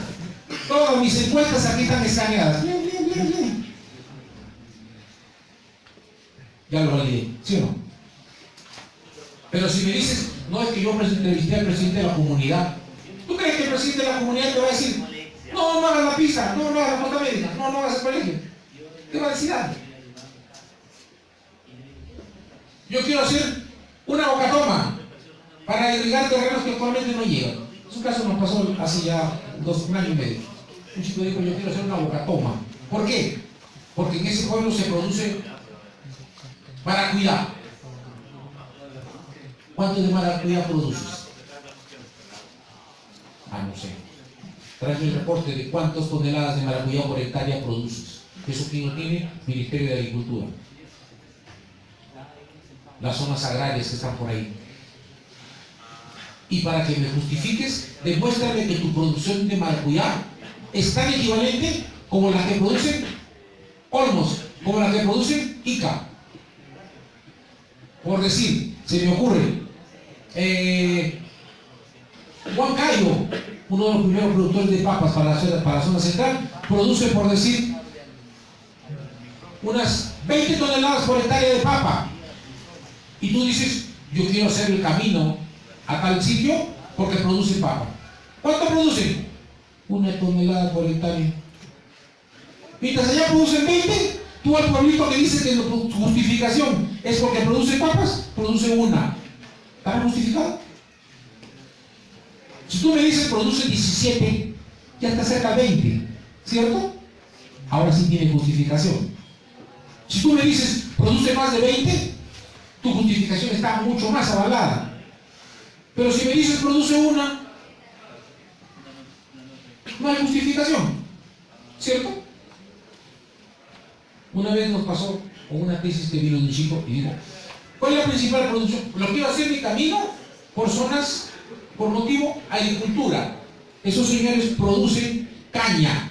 Todas mis encuestas aquí están escaneadas. Bien. Ya lo validé, ¿sí o no? Pero si me dices, no, es que yo entrevisté al presidente de la comunidad. ¿Tú crees que el presidente de la comunidad te va a decir, no hagas la pizza, no hagas la posta médica, no hagas el colegio? Te va a decir algo. Yo quiero hacer una bocatoma para irrigar terrenos que actualmente no llegan. En su caso nos pasó hace ya un año y medio. Un chico dijo, yo quiero hacer una bocatoma. ¿Por qué? Porque en ese pueblo se produce maracuyá. ¿Cuánto de maracuyá produces? No sé. Tráeme el reporte de cuántas toneladas de maracuyá por hectárea produces. Eso que no tiene Ministerio de Agricultura. Las zonas agrarias que están por ahí. Y para que me justifiques, demuéstrame que tu producción de maracuyá es tan equivalente como la que producen Olmos, como la que producen Ica. Por decir, se me ocurre, Huancayo, uno de los primeros productores de papas para la zona central, produce, por decir, unas 20 toneladas por hectárea de papa. Y tú dices, yo quiero hacer el camino a tal sitio porque produce papa. ¿Cuánto producen? 1 tonelada por hectárea. Mientras allá producen 20, tú al pueblito que dice que su justificación es porque produce papas, produce 1. ¿Está justificado? Si tú me dices produce 17, ya está cerca de 20, ¿cierto? Ahora sí tiene justificación. Si tú me dices produce más de 20, tu justificación está mucho más avalada. Pero si me dices produce una, no hay justificación, ¿cierto? Una vez nos pasó con una tesis que vino de un chico y dijo, ¿cuál es la principal producción? Lo que iba a hacer mi camino por zonas, por motivo agricultura. Esos señores producen caña.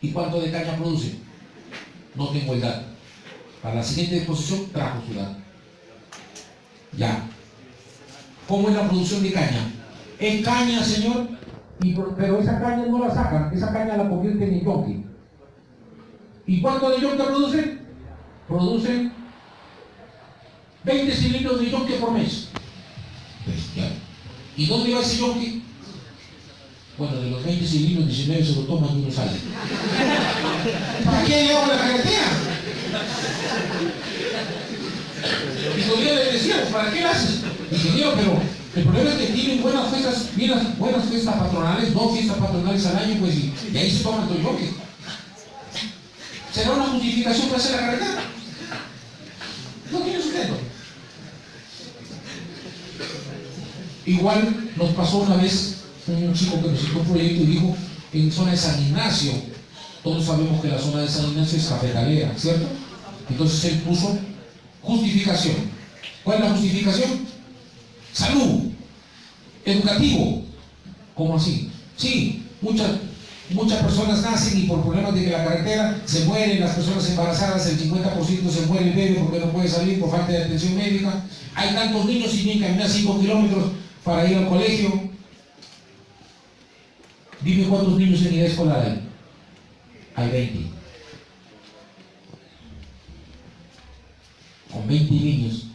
¿Y cuánto de caña producen? No tengo el dato. Para la siguiente exposición trajo su dato. Ya. ¿Cómo es la producción de caña? Es caña, señor, pero esa caña no la sacan, esa caña la convierten en yonque. ¿Y cuánto de yonque producen? Producen 20 cilindros de yonque por mes. Bestial. ¿Y dónde va ese yonque? Bueno, de los 20 cilindros, 19 se lo toman y uno sale. ¿Para qué llevamos la carretera? Y todavía le decíamos, ¿para qué lo haces? Ingeniero, pero el problema es que tienen buenas fiestas patronales, 2 fiestas patronales al año, pues, y ahí se toman todo el yonque. ¿Será una justificación para hacer la carretera? No tiene sustento. Igual nos pasó una vez un chico que nos hizo un proyecto y dijo, en zona de San Ignacio, todos sabemos que la zona de San Ignacio es cafetalera, ¿cierto? Entonces él puso justificación. ¿Cuál es la justificación? Salud, educativo. ¿Cómo así? Sí, muchas personas nacen y por problemas de que la carretera se mueren, las personas embarazadas, el 50% se muere el bebé porque no puede salir por falta de atención médica. Hay tantos niños y tienen que caminar 5 kilómetros para ir al colegio. Dime cuántos niños en edad escolar hay. Hay 20. Con 20 niños,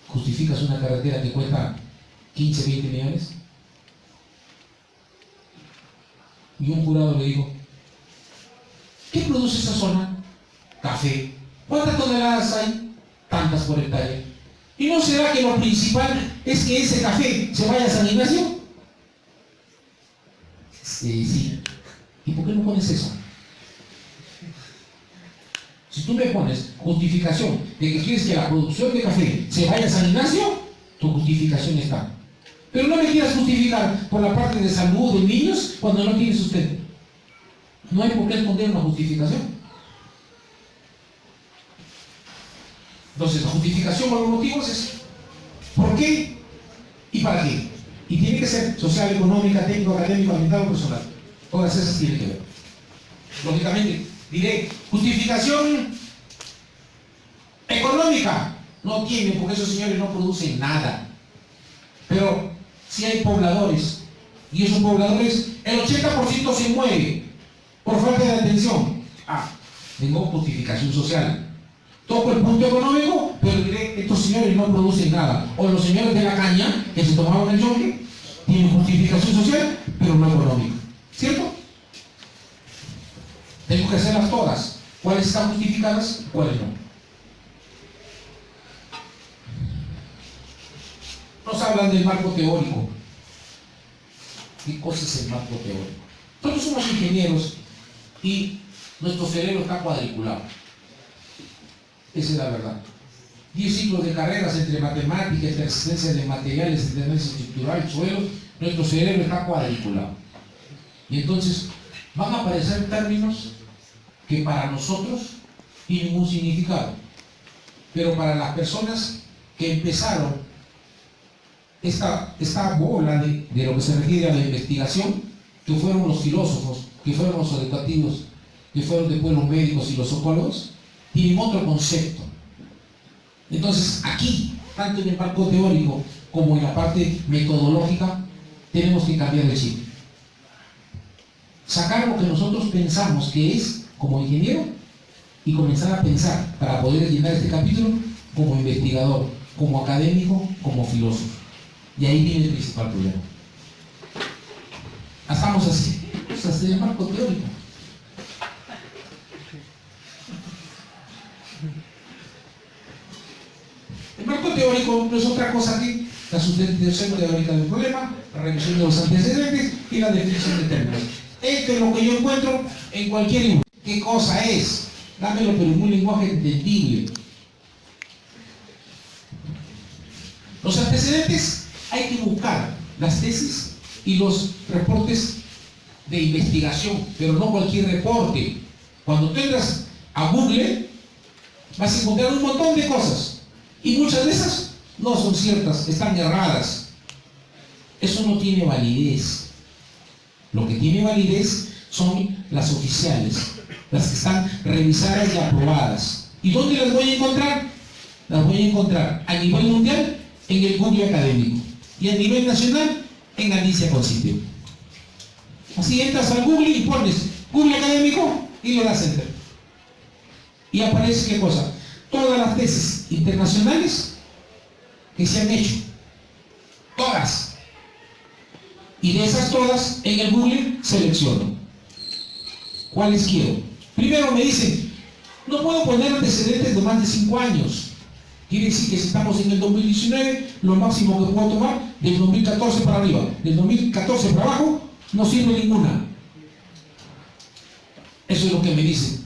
¿justificas una carretera que cuesta 15, 20 millones? Y un jurado le dijo, ¿qué produce esa zona? Café. ¿Cuántas toneladas hay? Tantas por hectárea. ¿Y no será que lo principal es que ese café se vaya a San Ignacio? Sí. ¿Y por qué no pones eso? Si tú me pones justificación de que quieres que la producción de café se vaya a San Ignacio, tu justificación está. Pero no me quieras justificar por la parte de salud de niños cuando no tienes usted. No hay por qué esconder una justificación. Entonces, la justificación por los motivos es ¿por qué y para qué? Y tiene que ser social, económica, técnico, académico, ambiental o personal. Todas esas tienen que ver. Lógicamente, diré, justificación económica. No tienen, porque esos señores no producen nada. Pero si hay pobladores, y esos pobladores, el 80% se muere por falta de atención. Tengo justificación social. Toco el punto económico, pero diré, estos señores no producen nada. O los señores de la caña, que se tomaban el yonque, tienen justificación social, pero no económica. ¿Cierto? Tengo que hacerlas todas. ¿Cuáles están justificadas? ¿Cuáles no? Nos hablan del marco teórico. ¿Qué cosa es el marco teórico? Nosotros somos ingenieros y nuestro cerebro está cuadriculado. Esa es la verdad. 10 ciclos de carreras entre matemáticas, persistencia de materiales, entre análisis estructural, suelos, nuestro cerebro está cuadriculado. Y entonces van a aparecer términos que para nosotros tienen un significado, pero para las personas que empezaron esta bola de lo que se refiere a la investigación, que fueron los filósofos, que fueron los educativos, que fueron después los médicos y los psicólogos, tienen otro concepto. Entonces aquí, tanto en el marco teórico como en la parte metodológica, tenemos que cambiar el chip. Sacar lo que nosotros pensamos que es como ingeniero y comenzar a pensar para poder llenar este capítulo como investigador, como académico, como filósofo. Y ahí viene el principal problema. Estamos así, hasta el marco teórico. El marco teórico no es otra cosa que la sustentación teórica del problema, revisión de los antecedentes y la definición de términos. Esto es lo que yo encuentro en cualquier libro. ¿Qué cosa es? Dámelo, pero en un lenguaje entendible. Los antecedentes hay que buscar las tesis y los reportes de investigación, pero no cualquier reporte. Cuando tú entras a Google, vas a encontrar un montón de cosas y muchas de esas no son ciertas, están erradas. Eso no tiene validez. Lo que tiene validez son las oficiales, las que están revisadas y aprobadas. ¿Y dónde las voy a encontrar? Las voy a encontrar a nivel mundial en el Google académico y a nivel nacional en Alicia con sitio. Así entras al Google y pones Google académico y le das enter. Y aparece ¿qué cosa? Todas las tesis internacionales que se han hecho. Todas. Y de esas todas, en el Google selecciono. ¿Cuáles quiero? Primero me dicen, no puedo poner antecedentes de más de 5 años. Quiere decir que si estamos en el 2019, lo máximo que puedo tomar del 2014 para arriba. Del 2014 para abajo, no sirve ninguna. Eso es lo que me dicen.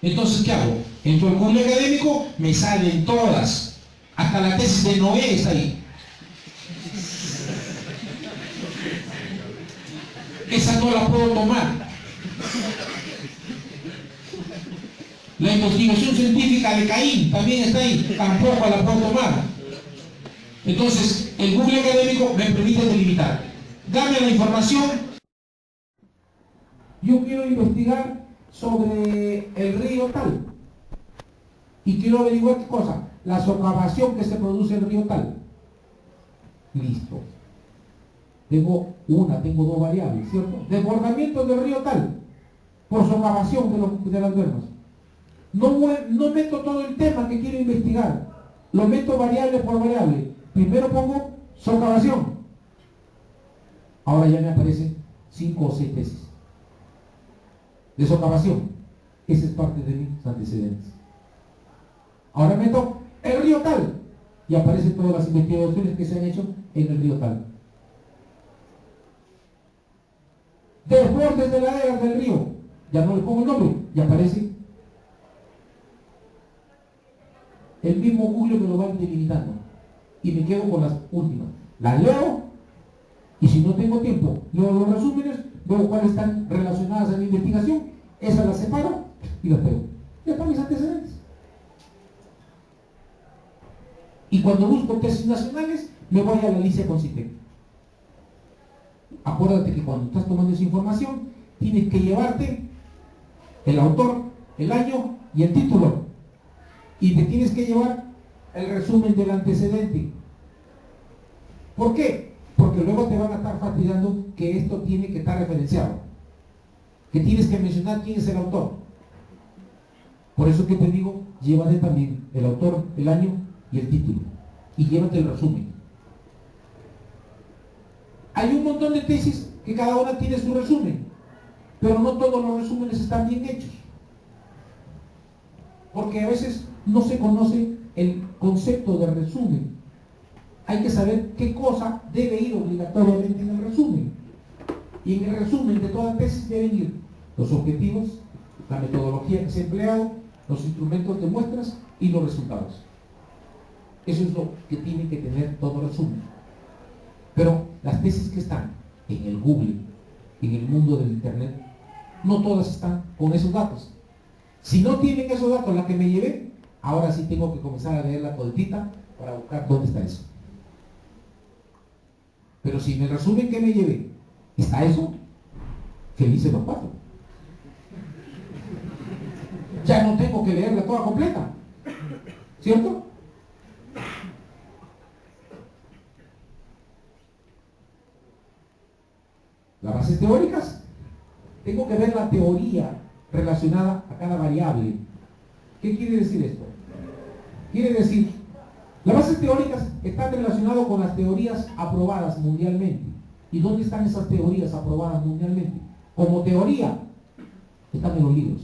Entonces, ¿qué hago? Entro al Google académico, me salen todas. Hasta la tesis de Noé está ahí. Esa no la puedo tomar. La investigación científica de Caín también está ahí, tampoco la puedo tomar. Entonces, el Google académico me permite delimitar. Dame la información. Yo quiero investigar sobre el río tal. Y quiero averiguar qué cosa. La socavación que se produce en el río tal. Listo. Tengo dos variables, ¿cierto? Desbordamiento del río tal. Por socavación de las duermas. No meto todo el tema que quiero investigar, lo meto variable por variable. Primero pongo socavación. Ahora ya me aparecen 5 o 6 tesis de socavación. Esa es parte de mis antecedentes. Ahora meto el río tal y aparecen todas las investigaciones que se han hecho en el río tal. Desbordes de laderas del río, ya no le pongo el nombre, y aparece. El mismo Google me lo va delimitando y me quedo con las últimas. Las leo y si no tengo tiempo, leo los resúmenes, veo cuáles están relacionadas a la investigación, esas las separo y las pego. Ya están mis antecedentes. Y cuando busco tesis nacionales, me voy a la Alicia con CITEC. Acuérdate que cuando estás tomando esa información, tienes que llevarte el autor, el año y el título. Y te tienes que llevar el resumen del antecedente. ¿Por qué? Porque luego te van a estar fastidiando que esto tiene que estar referenciado. Que tienes que mencionar quién es el autor. Por eso que te digo, llévate también el autor, el año y el título. Y llévate el resumen. Hay un montón de tesis que cada una tiene su resumen. Pero no todos los resúmenes están bien hechos. Porque a veces no se conoce el concepto de resumen. Hay que saber qué cosa debe ir obligatoriamente en el resumen. Y en el resumen de toda tesis deben ir los objetivos, la metodología que se ha empleado, los instrumentos de muestras y los resultados. Eso es lo que tiene que tener todo resumen. Pero las tesis que están en el Google, en el mundo del Internet, no todas están con esos datos. Si no tienen esos datos, la que me llevé, ahora sí tengo que comenzar a leer la toditita para buscar dónde está eso. Pero si en el resumen que me llevé está eso, felices los 4. Ya no tengo que leerla toda completa. ¿Cierto? Las bases teóricas, tengo que ver la teoría relacionada a cada variable. ¿Qué quiere decir esto? Quiere decir, las bases teóricas están relacionadas con las teorías aprobadas mundialmente. ¿Y dónde están esas teorías aprobadas mundialmente? Como teoría, están en los libros.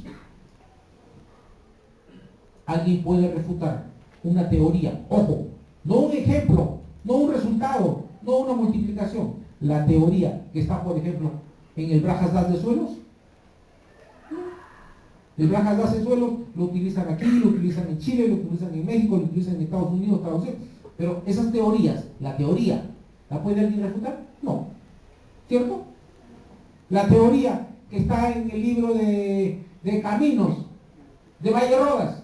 Alguien puede refutar una teoría, ojo, no un ejemplo, no un resultado, no una multiplicación. la teoría que está, por ejemplo, en el Bras-Basas de suelos? El Bras-Basas de suelos lo utilizan aquí, lo utilizan en Chile, lo utilizan en México, lo utilizan en Estados Unidos, pero esas teorías, la teoría, ¿la puede alguien refutar? No. ¿Cierto? La teoría que está en el libro de Caminos, de Valle Rodas,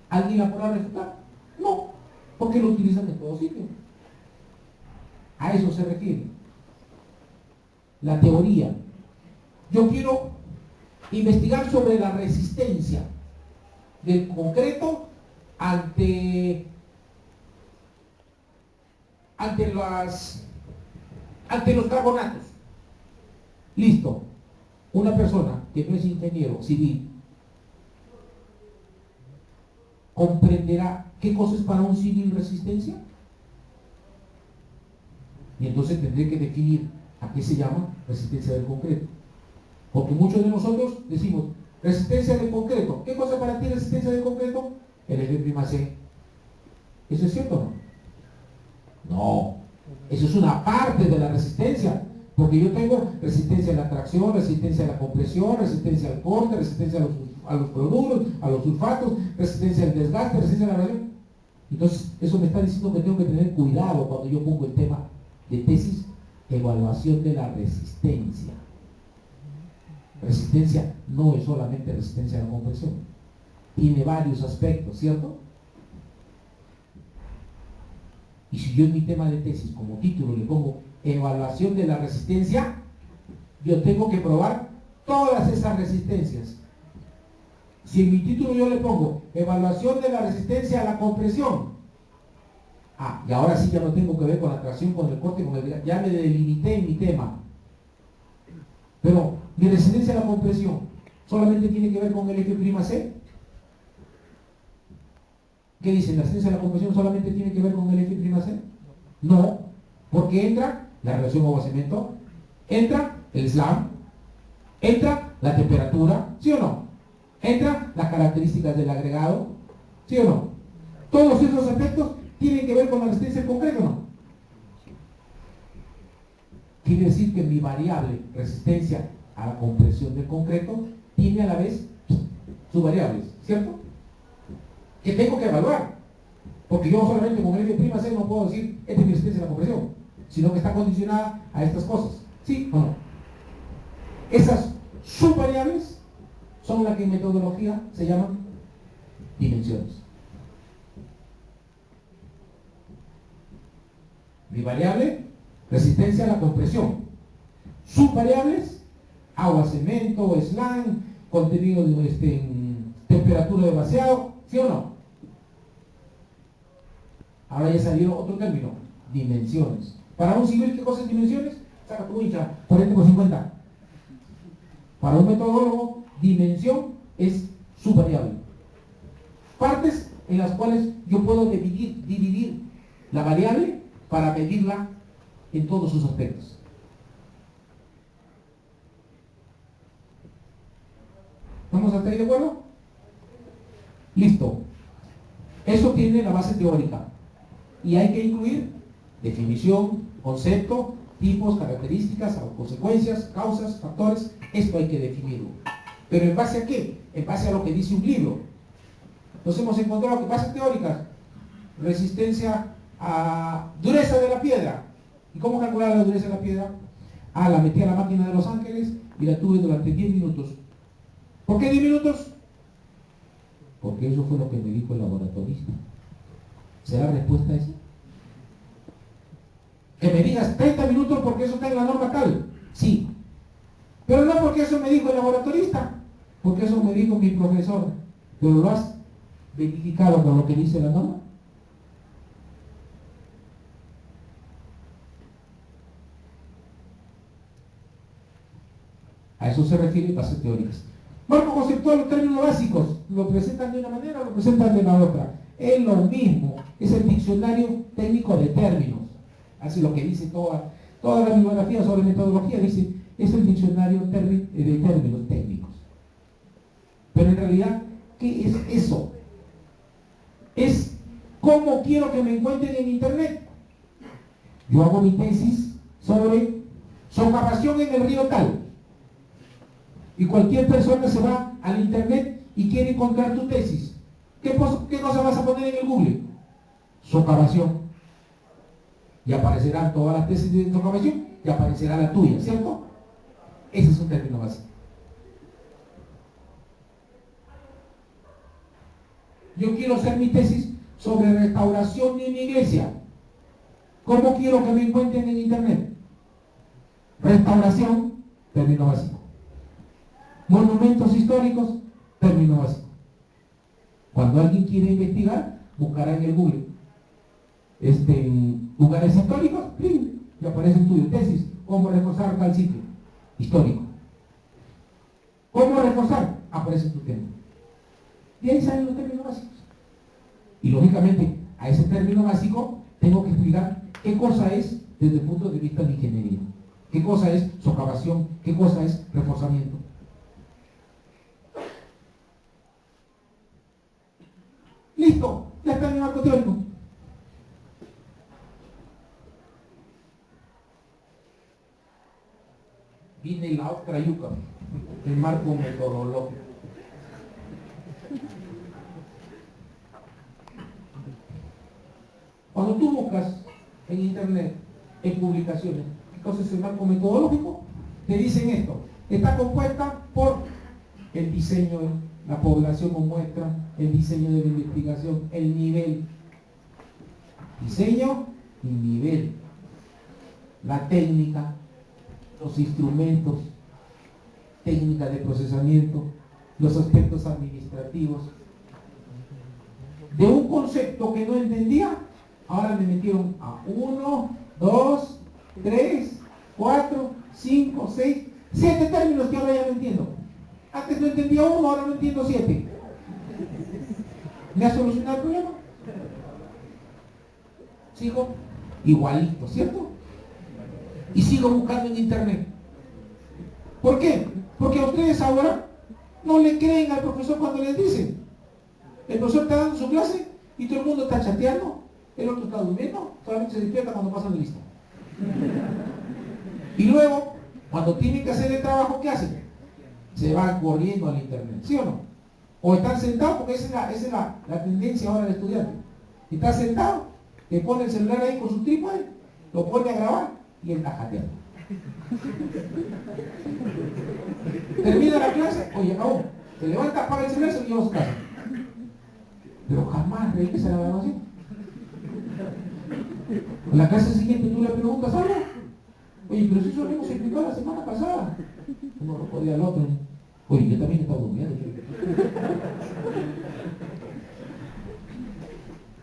¿alguien la podrá refutar? No, porque lo utilizan en todo sitio. A eso se refiere. La teoría. Yo quiero investigar sobre la resistencia del concreto ante los carbonatos. Listo. Una persona que no es ingeniero civil comprenderá qué cosa es para un civil resistencia. Y entonces tendré que definir a qué se llama resistencia del concreto. Porque muchos de nosotros decimos, resistencia del concreto. ¿Qué cosa para ti es resistencia del concreto? El F'(C). ¿Eso es cierto o no? No. Eso es una parte de la resistencia. Porque yo tengo resistencia a la tracción, resistencia a la compresión, resistencia al corte, resistencia a los cloruros, a los sulfatos, resistencia al desgaste, resistencia a la radiación. Entonces, eso me está diciendo que tengo que tener cuidado cuando yo pongo el tema de tesis, evaluación de la resistencia. Resistencia no es solamente resistencia a la compresión. Tiene varios aspectos, ¿cierto? Y si yo en mi tema de tesis, como título, le pongo evaluación de la resistencia, yo tengo que probar todas esas resistencias. Si en mi título yo le pongo evaluación de la resistencia a la compresión, y ahora sí ya no tengo que ver con la tracción, con el corte, ya me delimité en mi tema. Pero mi resistencia a la compresión solamente tiene que ver con el F'(C). ¿Qué dicen? ¿La resistencia a la compresión solamente tiene que ver con el F'(C)? No, porque entra la relación agua-cemento, entra el slam, entra la temperatura, ¿sí o no? Entra las características del agregado, ¿sí o no? Todos esos aspectos tienen que ver con la resistencia del concreto, ¿no? Quiere decir que mi variable resistencia a la compresión del concreto tiene a la vez sus variables, ¿cierto? Que tengo que evaluar, porque yo solamente con el F'(C) no puedo decir esta es mi resistencia a la compresión, sino que está condicionada a estas cosas, ¿sí o no? Esas subvariables son las que en metodología se llaman dimensiones. Mi variable, resistencia a la compresión. Subvariables, agua, cemento, slam, contenido de temperatura de vaciado, ¿sí o no? Ahora ya salió otro término, dimensiones. Para un civil, ¿qué cosa es dimensiones? Saca tu hincha, 40×50. Para un metodólogo, dimensión es subvariable. Partes en las cuales yo puedo dividir la variable para medirla en todos sus aspectos. ¿Vamos hasta ahí de acuerdo? Listo. Eso tiene la base teórica. Y hay que incluir definición, concepto, tipos, características, consecuencias, causas, factores. Esto hay que definirlo. ¿Pero en base a qué? En base a lo que dice un libro. Nos hemos encontrado que bases teóricas, resistencia a dureza de la piedra. ¿Y cómo calcular la dureza de la piedra? La metí a la máquina de Los Ángeles y la tuve durante 10 minutos. ¿Por qué 10 minutos? Porque eso fue lo que me dijo el laboratorista. ¿Será respuesta a eso? Que me digas 30 minutos porque eso está en la norma tal. Sí. Pero no porque eso me dijo el laboratorista, porque eso me dijo mi profesor. Pero lo has verificado con lo que dice la norma. A eso se refiere bases teóricas. Marco conceptual, los términos básicos, lo presentan de una manera o lo presentan de la otra. Es lo mismo, es el diccionario técnico de términos. Así lo que dice toda la bibliografía sobre metodología, dice, es el diccionario de términos técnicos. Pero en realidad, ¿qué es eso? Es cómo quiero que me encuentren en internet. Yo hago mi tesis sobre socavación en el río tal. Y cualquier persona se va al internet y quiere encontrar tu tesis. ¿Qué cosa vas a poner en el Google? Socavación. Y aparecerán todas las tesis de socavación y aparecerá la tuya, ¿cierto? Ese es un término básico. Yo quiero hacer mi tesis sobre restauración de una iglesia. ¿Cómo quiero que me encuentren en internet? Restauración, término básico. Monumentos históricos, término básico. Cuando alguien quiere investigar, buscará en el Google lugares históricos, y aparece en tuyo, tesis, cómo reforzar tal sitio histórico. ¿Cómo reforzar? Aparece en tu tema. Y ahí salen los términos básicos. Y lógicamente, a ese término básico tengo que explicar qué cosa es desde el punto de vista de ingeniería. ¿Qué cosa es socavación? ¿Qué cosa es reforzamiento? Listo, ya está en el marco teórico. Viene la otra yuca, el marco metodológico. Cuando tú buscas en internet, en publicaciones, ¿qué cosa es el marco metodológico? Te dicen esto: está compuesta por el diseño, la población como muestra, el diseño de la investigación, el nivel. Diseño y nivel. La técnica, los instrumentos, técnica de procesamiento, los aspectos administrativos. De un concepto que no entendía, ahora me metieron a 1, 2, 3, 4, 5, 6, 7 términos que ahora ya no entiendo. Antes no entendía uno, ahora no entiendo 7. ¿Me ha solucionado el problema? Sigo igualito, ¿cierto? Y sigo buscando en internet. ¿Por qué? Porque a ustedes ahora no le creen al profesor cuando les dicen. El profesor está dando su clase y todo el mundo está chateando, el otro está durmiendo, solamente se despierta cuando pasan la lista. Y luego, cuando tienen que hacer el trabajo, ¿qué hacen? Se van corriendo al internet, ¿sí o no? O están sentados, porque esa es la tendencia ahora del estudiante. Está sentado, le pone el celular ahí con su trípode, lo pone a grabar y él está jateando. Termina la clase, oye, acabó. Se levanta, apaga el celular y se lo lleva a su casa. Pero jamás regresa la grabación. En la clase siguiente tú le preguntas algo. Oye, pero si eso lo hemos explicado la semana pasada. Uno lo podía al otro. Oye, yo también estaba durmiendo.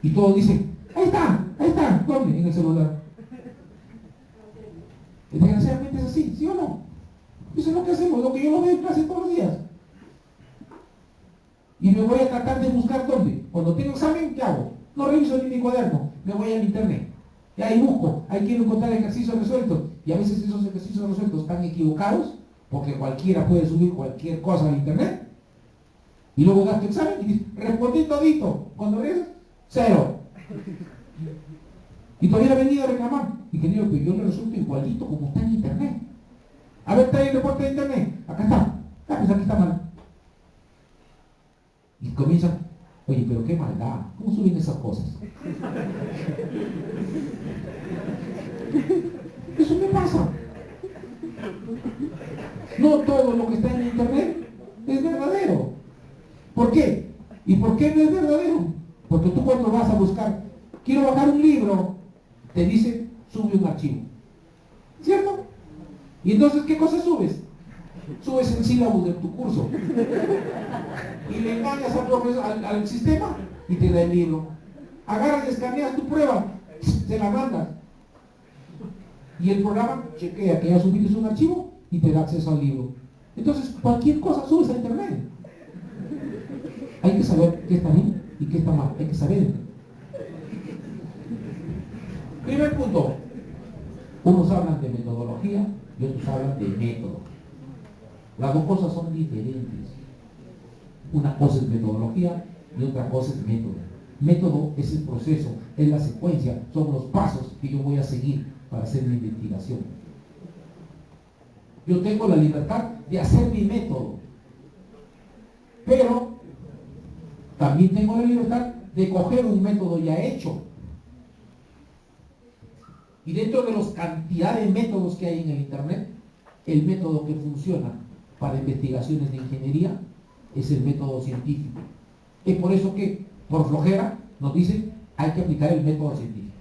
Y todos dicen, ahí está, ¿dónde? En el celular. Desgraciadamente es así, ¿sí o no? Eso es lo que hacemos, lo que yo lo veo en clase todos los días. Y me voy a tratar de buscar dónde. Cuando tengo examen, ¿qué hago? No reviso ni mi cuaderno, me voy al internet. Y ahí busco, ahí quiero encontrar ejercicios resueltos. Y a veces esos ejercicios resueltos están equivocados, porque cualquiera puede subir cualquier cosa al internet. Y luego das tu examen y dices, respondí todito. Cuando ves, 0. Y todavía ha venido a reclamar. Y querido, pues yo le resulto igualito como está en internet. A ver, trae el reporte de internet. Acá está. Ah, pues aquí está mal. Y comienzan, oye, pero qué maldad. ¿Cómo suben esas cosas? Eso me pasa. No todo lo que está en internet es verdadero. ¿Por qué? ¿Y por qué no es verdadero? Porque tú cuando vas a buscar, quiero bajar un libro, te dice, sube un archivo. ¿Cierto? Y entonces, ¿qué cosa subes? Subes el sílabo de tu curso. Y le engañas al profesor, al sistema, y te da el libro. Agarras y escaneas tu prueba, se la mandas. Y el programa chequea que ya subiste un archivo y te da acceso al libro. Entonces, cualquier cosa subes a internet. Hay que saber qué está bien y qué está mal. Hay que saber. Primer punto. Unos hablan de metodología y otros hablan de método. Las dos cosas son diferentes. Una cosa es metodología y otra cosa es método. Método es el proceso, es la secuencia, son los pasos que yo voy a seguir para hacer mi investigación. Yo tengo la libertad de hacer mi método, pero también tengo la libertad de coger un método ya hecho. Y dentro de las cantidades de métodos que hay en el Internet, el método que funciona para investigaciones de ingeniería es el método científico. Es por eso que, por flojera, nos dicen hay que aplicar el método científico.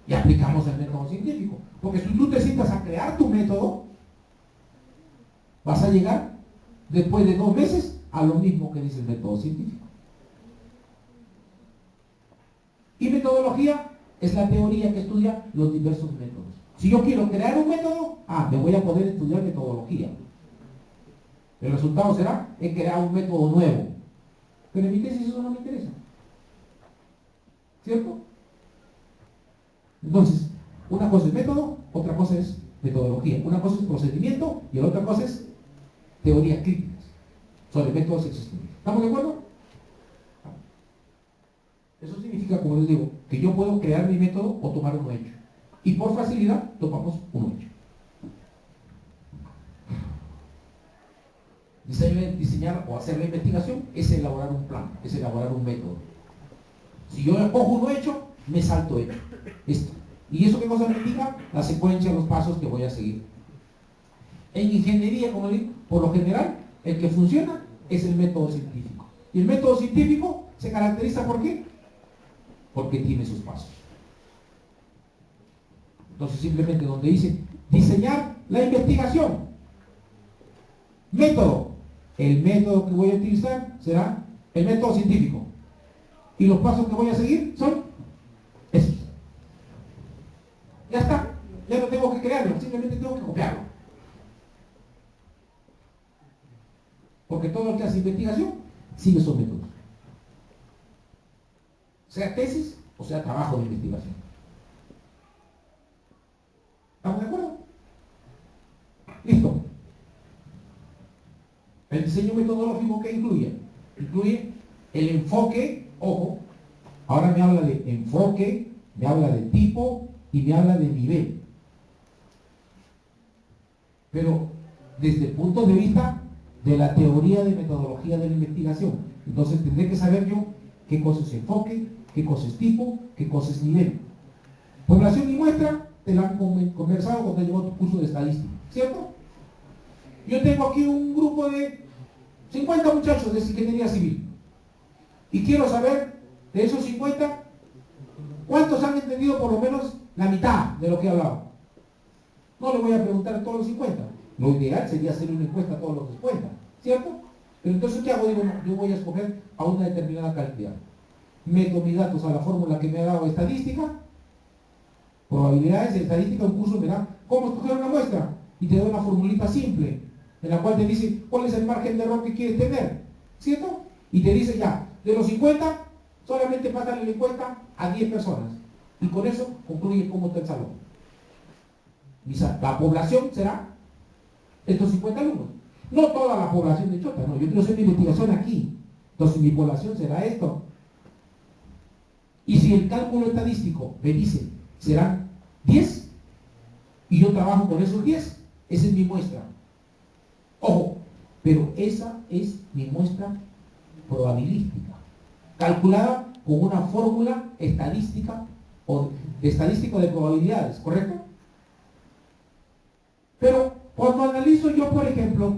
Y aplicamos el método científico. Porque si tú te sientas a crear tu método, vas a llegar después de 2 meses a lo mismo que dice el método científico. Y metodología es la teoría que estudia los diversos métodos. Si yo quiero crear un método, me voy a poder estudiar metodología. El resultado será, he creado un método nuevo. Pero en mi tesis eso no me interesa. ¿Cierto? Entonces, una cosa es método, otra cosa es metodología. Una cosa es procedimiento y la otra cosa es teorías críticas sobre métodos existentes. ¿Estamos de acuerdo? Eso significa, como les digo, que yo puedo crear mi método o tomar uno hecho. Y por facilidad, tomamos uno hecho. Diseñar o hacer la investigación es elaborar un plan, es elaborar un método. Si yo cojo uno hecho, me salto hecho. Esto. ¿Y eso qué cosa me indica? La secuencia, los pasos que voy a seguir. En ingeniería, como digo, por lo general, el que funciona es el método científico. Y el método científico se caracteriza ¿por qué? Porque tiene sus pasos. Entonces simplemente donde dice diseñar la investigación, método, el método que voy a utilizar será el método científico. Y los pasos que voy a seguir son esos. Ya está, ya no tengo que crearlo, simplemente tengo que copiarlo. Porque todo el que hace investigación sigue esos métodos. Sea tesis o sea trabajo de investigación. ¿Estamos de acuerdo? Listo. El diseño metodológico que incluye el enfoque, ojo, ahora me habla de enfoque, me habla de tipo y me habla de nivel. Pero desde el punto de vista de la teoría de metodología de la investigación. Entonces tendré que saber yo qué cosa es enfoque, qué cosa es tipo, qué cosa es nivel. Población y muestra te la han conversado cuando llevó tu curso de estadística, ¿cierto? Yo tengo aquí un grupo de 50 muchachos de ingeniería civil y quiero saber de esos 50 cuántos han entendido por lo menos la mitad de lo que he hablado. No le voy a preguntar a todos los 50. Lo ideal sería hacer una encuesta a todos los 50, ¿cierto? Pero entonces, ¿qué hago? Digo, no, yo voy a escoger a una determinada cantidad. Meto mis datos a la fórmula que me ha dado estadística, probabilidades de estadística, un curso me da cómo escoger una muestra y te da una formulita simple en la cual te dice cuál es el margen de error que quieres tener, ¿cierto? Y te dice ya, de los 50, solamente pásale la encuesta a 10 personas y con eso concluye cómo está el salón. La población será estos 50 alumnos. No toda la población de Chota, no, yo quiero hacer mi investigación aquí. Entonces mi población será esto. Y si el cálculo estadístico me dice, serán 10, y yo trabajo con esos 10, esa es mi muestra. Ojo, pero esa es mi muestra probabilística, calculada con una fórmula estadística o estadístico de probabilidades, ¿correcto? Pero cuando analizo yo, por ejemplo,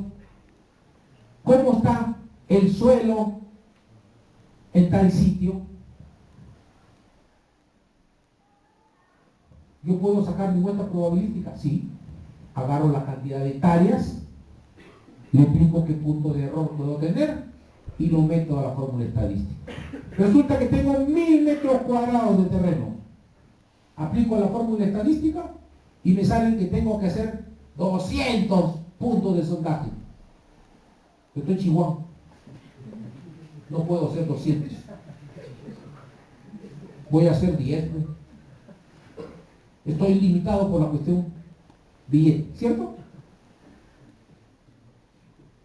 cómo está el suelo en tal sitio, yo puedo sacar mi muestra probabilística, sí. Agarro la cantidad de hectáreas, le explico qué punto de error puedo tener y lo meto a la fórmula estadística. Resulta que tengo 1000 metros cuadrados de terreno. Aplico la fórmula estadística y me sale que tengo que hacer 200 puntos de sondaje. Yo estoy en Chihuahua. No puedo hacer 200. Voy a hacer 10. Estoy limitado por la cuestión billete, ¿cierto?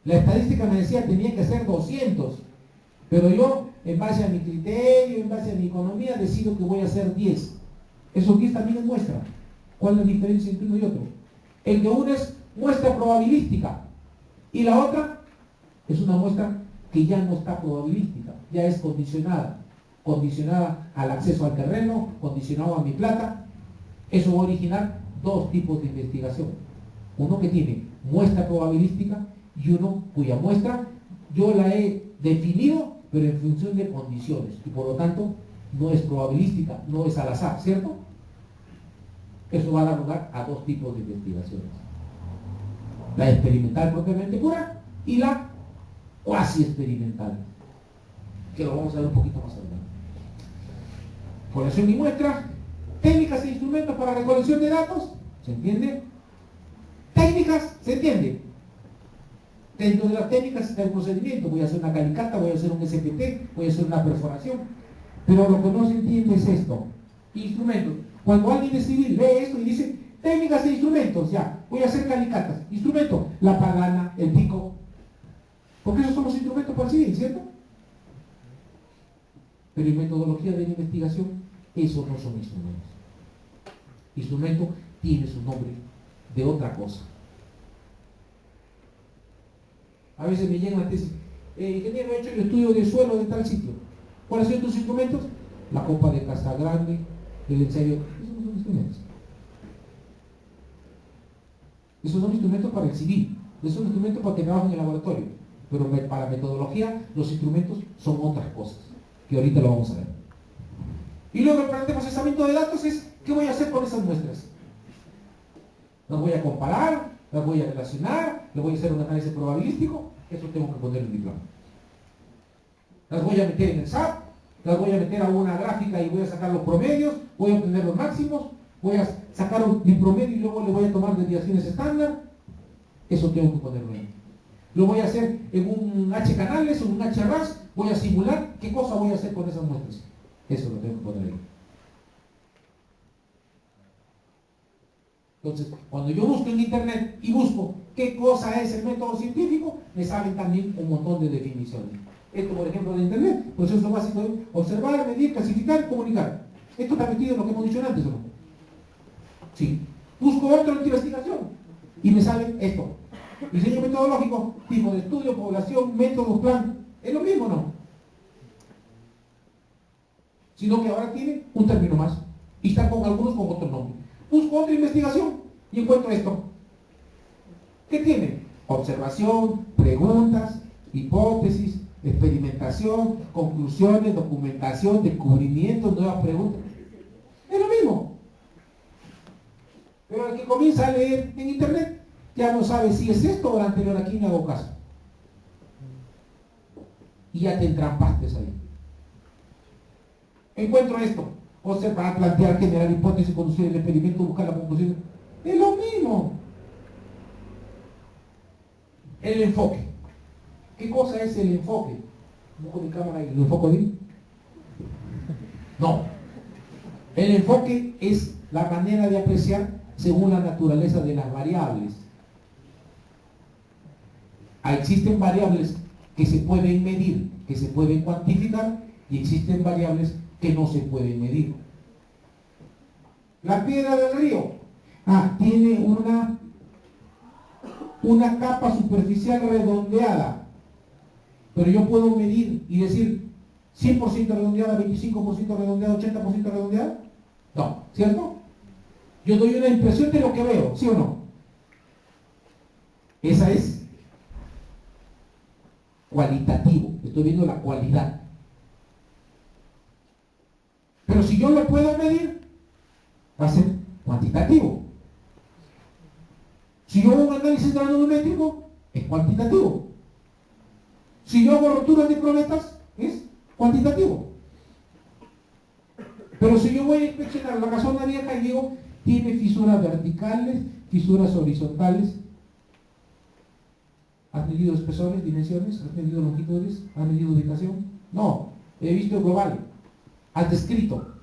La estadística me decía que tenía que ser 200, pero yo, en base a mi criterio, en base a mi economía, decido que voy a hacer 10. Esos 10 también es muestra. ¿Cuál es la diferencia entre uno y otro? El de uno es muestra probabilística y la otra es una muestra que ya no está probabilística, ya es condicionada. Condicionada al acceso al terreno, condicionado a mi plata. Eso va a originar dos tipos de investigación. Uno que tiene muestra probabilística y uno cuya muestra yo la he definido, pero en función de condiciones. Y por lo tanto, no es probabilística, no es al azar, ¿cierto? Eso va a dar lugar a dos tipos de investigaciones. La experimental propiamente pura y la cuasi experimental, que lo vamos a ver un poquito más adelante. Colección y muestra, técnicas e instrumentos para recolección de datos, ¿se entiende? Técnicas, ¿se entiende? Dentro de las técnicas está el procedimiento, voy a hacer una calicata, voy a hacer un SPT, voy a hacer una perforación, pero lo que no se entiende es esto, instrumentos. Cuando alguien de civil ve esto y dice, técnicas e instrumentos, ya, voy a hacer calicatas, instrumento, la pagana, el pico, porque esos son los instrumentos para el civil, ¿cierto? Pero en metodología de la investigación, esos no son instrumentos. Instrumento tiene su nombre de otra cosa. A veces me llegan a decir, ingeniero, he hecho el estudio de suelo de tal sitio. ¿Cuáles son tus instrumentos? La copa de Casa Grande, el ensayo. Esos no son instrumentos. Esos son instrumentos para el civil. Esos son instrumentos para que trabajen en el laboratorio. Pero para metodología, los instrumentos son otras cosas, que ahorita lo vamos a ver. Y luego el plan de procesamiento de datos es, ¿qué voy a hacer con esas muestras? Las voy a comparar, las voy a relacionar, le voy a hacer un análisis probabilístico, eso tengo que poner en el diploma. Las voy a meter en el SAP, las voy a meter a una gráfica y voy a sacar los promedios, voy a obtener los máximos, voy a sacar mi promedio y luego le voy a tomar desviaciones estándar, eso tengo que ponerlo ahí. Lo voy a hacer en un H-canales o un H-RAS, voy a simular qué cosa voy a hacer con esas muestras. Eso lo tengo que poner ahí. Entonces, cuando yo busco en internet y busco qué cosa es el método científico, me salen también un montón de definiciones. Esto, por ejemplo, de internet, proceso básico de observar, medir, clasificar, comunicar. Esto está metido en lo que hemos dicho antes, ¿o no? Sí. Busco otra investigación y me sale esto. Diseño metodológico, tipo de estudio, población, método, plan. Es lo mismo, ¿no? Sino que ahora tiene un término más. Y está con algunos con otro nombre. Busco otra investigación y encuentro esto. ¿Qué tiene? Observación, preguntas, hipótesis, experimentación, conclusiones, documentación, descubrimientos, nuevas preguntas. Es lo mismo. Pero el que comienza a leer en internet ya no sabe si es esto o la anterior, aquí me hago caso. Y ya te entrampaste ahí. Encuentro esto. Observar, plantear, generar hipótesis, conducir el experimento, buscar la conclusión. Es lo mismo. El enfoque. ¿Qué cosa es el enfoque? ¿Busco mi cámara y lo enfoco ahí? No. El enfoque es la manera de apreciar según la naturaleza de las variables. Existen variables que se pueden medir, que se pueden cuantificar, y existen variables que no se pueden medir. La piedra del río tiene una capa superficial redondeada, pero yo puedo medir y decir 100% redondeada, 25% redondeada, 80% redondeada. No, ¿cierto? Yo doy una impresión de lo que veo, ¿sí o no? Esa es cualitativo, estoy viendo la cualidad. Pero si yo lo puedo medir, va a ser cuantitativo. Si yo hago un análisis granulométrico, es cuantitativo. Si yo hago roturas de probetas, es cuantitativo. Pero si yo voy a inspeccionar la casona vieja y digo, tiene fisuras verticales, fisuras horizontales, ¿has medido espesores, dimensiones? ¿Has medido longitudes? ¿Has medido ubicación? No, he visto global. ¿Has descrito?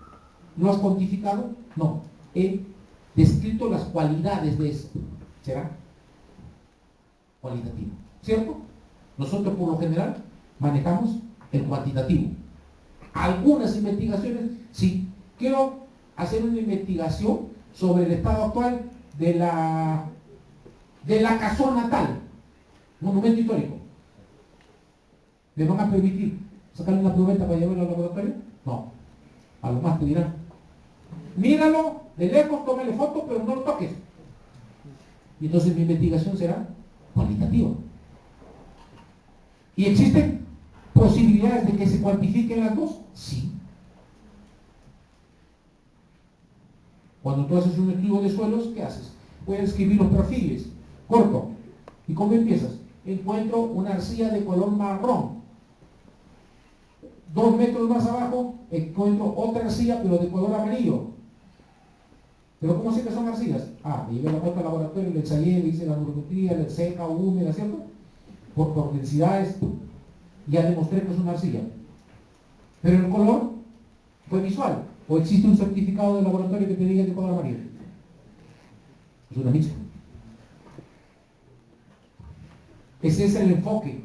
¿No has cuantificado? No. He descrito las cualidades de eso. ¿Será? Cualitativo. ¿Cierto? Nosotros por lo general manejamos el cuantitativo. Algunas investigaciones, sí. Quiero hacer una investigación sobre el estado actual de la casona tal, monumento histórico. ¿Me van a permitir sacarle una pruventa para llevarlo al laboratorio? No. A lo más te dirán, míralo, de lejos, tómale foto, pero no lo toques. Y entonces mi investigación será cualitativa. ¿Y existen posibilidades de que se cuantifiquen las dos? Sí. Cuando tú haces un estudio de suelos, ¿qué haces? Puedes escribir los perfiles, corto. ¿Y cómo empiezas? Encuentro una arcilla de color marrón. 2 metros más abajo encuentro otra arcilla, pero de color amarillo. ¿Pero cómo sé que son arcillas? Le llevé la foto al laboratorio, le ensayé, le hice la micrometría, le seca o húmeda, ¿cierto? Por densidades, ya demostré que es una arcilla. Pero el color fue visual. ¿O existe un certificado de laboratorio que te diga de color amarillo? Es una mixta. Ese es el enfoque.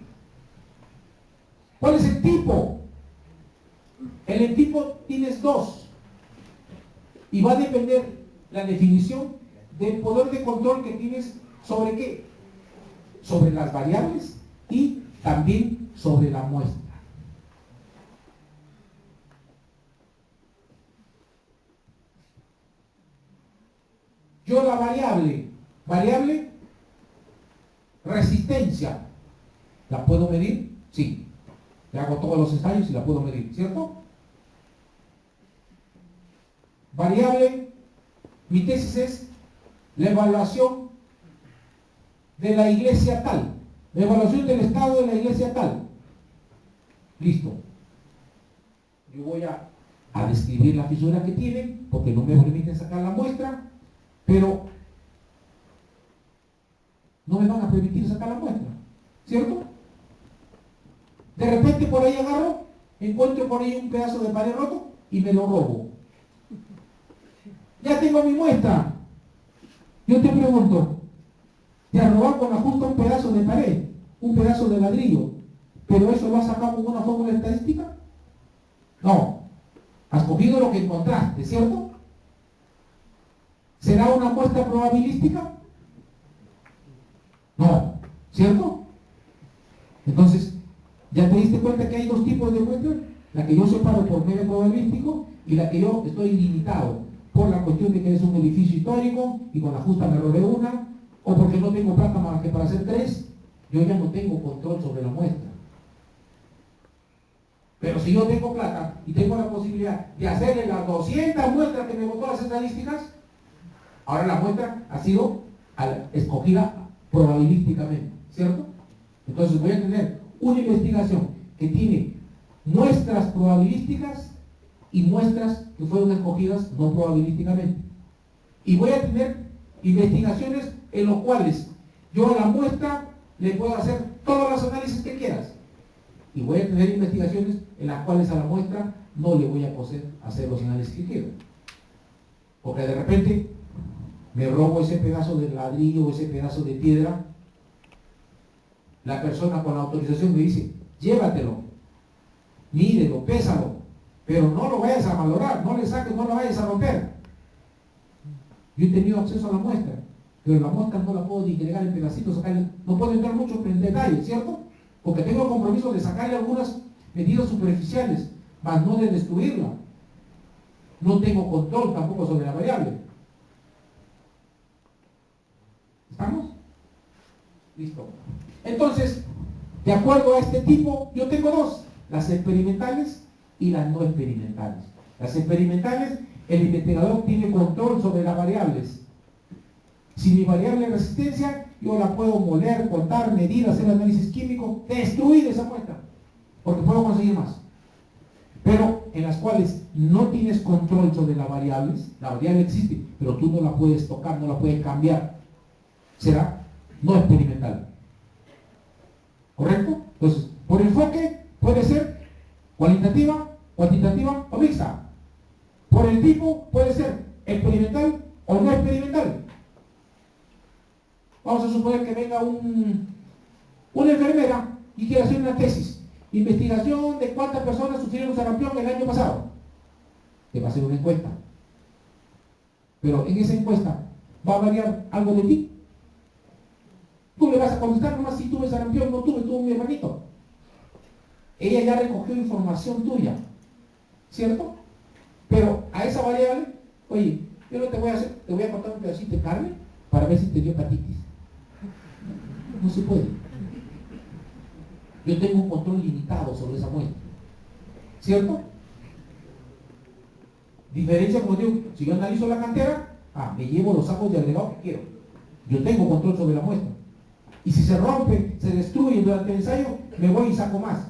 ¿Cuál es el tipo? En el tipo tienes dos. Y va a depender la definición del poder de control que tienes sobre qué. Sobre las variables y también sobre la muestra. Yo la variable resistencia, ¿la puedo medir? Sí. Le hago todos los ensayos y la puedo medir, ¿cierto? Variable, mi tesis es la evaluación de la iglesia tal, la evaluación del estado de la iglesia tal. Listo. Yo voy a describir la fisura que tienen, porque no me permiten sacar la muestra, pero no me van a permitir sacar la muestra, ¿cierto? De repente por ahí agarro, encuentro por ahí un pedazo de pared roto y me lo robo. Ya tengo mi muestra. Yo te pregunto, ¿te has robado con justo un pedazo de pared, un pedazo de ladrillo, pero eso lo has sacado con una fórmula estadística? No. Has cogido lo que encontraste, ¿cierto? ¿Será una muestra probabilística? No, ¿cierto? Entonces, ya te diste cuenta que hay dos tipos de muestras, la que yo separo por medio probabilístico y la que yo estoy limitado por la cuestión de que es un edificio histórico y con la justa me robé una, o porque no tengo plata más que para hacer 3, yo ya no tengo control sobre la muestra. Pero si yo tengo plata y tengo la posibilidad de hacerle las 200 muestras que me botó las estadísticas, ahora la muestra ha sido escogida probabilísticamente, ¿cierto? Entonces voy a tener una investigación que tiene muestras probabilísticas y muestras que fueron escogidas no probabilísticamente. Y voy a tener investigaciones en las cuales yo a la muestra le puedo hacer todos los análisis que quieras. Y voy a tener investigaciones en las cuales a la muestra no le voy a poder hacer los análisis que quiero. Porque de repente me robo ese pedazo de ladrillo o ese pedazo de piedra. La persona con la autorización me dice, llévatelo, mídelo, pésalo, pero no lo vayas a valorar, no le saques, no lo vayas a romper. Yo he tenido acceso a la muestra, pero la muestra no la puedo disgregar en pedacitos, sacarle, no puedo entrar mucho en detalle, ¿cierto? Porque tengo el compromiso de sacarle algunas medidas superficiales, mas no de destruirla. No tengo control tampoco sobre la variable. ¿Estamos? Listo. Entonces, de acuerdo a este tipo, yo tengo dos, las experimentales y las no experimentales. Las experimentales, el investigador tiene control sobre las variables. Si mi variable es resistencia, yo la puedo moler, contar, medir, hacer análisis químico, destruir esa muestra, porque puedo conseguir más. Pero en las cuales no tienes control sobre las variables, la variable existe, pero tú no la puedes tocar, no la puedes cambiar, será no experimental. ¿Correcto? Entonces, por enfoque puede ser cualitativa, cuantitativa o mixta. Por el tipo puede ser experimental o no experimental. Vamos a suponer que venga una enfermera y quiere hacer una tesis. Investigación de cuántas personas sufrieron sarampión el año pasado. Te va a hacer una encuesta. Pero en esa encuesta, ¿va a variar algo de ti? Tú le vas a contestar nomás si tuve sarampión, no tuve mi hermanito. Ella ya recogió información tuya, ¿cierto? Pero a esa variable, oye, yo no te voy a hacer, te voy a cortar un pedacito de carne para ver si te dio hepatitis. No se puede. Yo tengo un control limitado sobre esa muestra, ¿cierto? Diferencia, como digo, si yo analizo la cantera, me llevo los sacos de agregado que quiero. Yo tengo control sobre la muestra. Y si se rompe, se destruye durante el ensayo, me voy y saco más.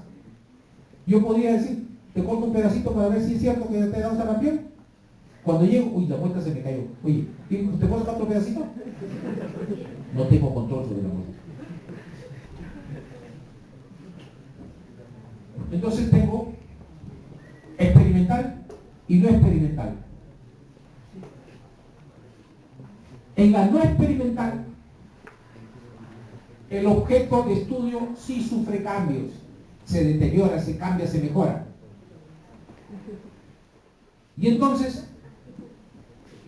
Yo podría decir, te corto un pedacito para ver si es cierto que te he dado sarampión. Cuando llego, uy, la muestra se me cayó. Oye, ¿te puedo sacar otro pedacito? No tengo control sobre la muestra. Entonces tengo experimental y no experimental. En la no experimental, el objeto de estudio sí sufre cambios, se deteriora, se cambia, se mejora. Y entonces,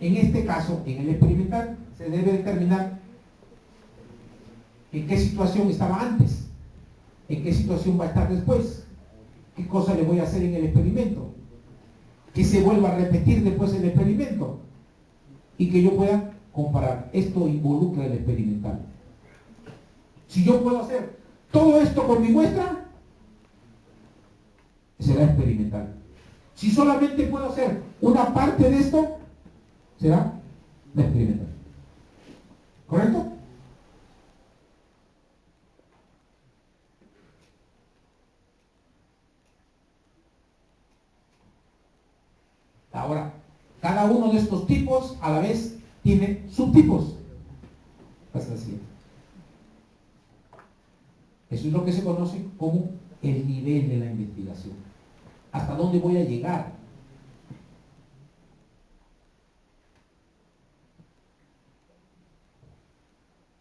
en este caso, en el experimental, se debe determinar en qué situación estaba antes, en qué situación va a estar después, qué cosa le voy a hacer en el experimento, que se vuelva a repetir después el experimento y que yo pueda comparar. Esto involucra el experimental. Si yo puedo hacer todo esto con mi muestra, será experimental. Si solamente puedo hacer una parte de esto, será experimental. ¿Correcto? Ahora, cada uno de estos tipos a la vez tiene subtipos. Hasta así. Eso es lo que se conoce como el nivel de la investigación. ¿Hasta dónde voy a llegar?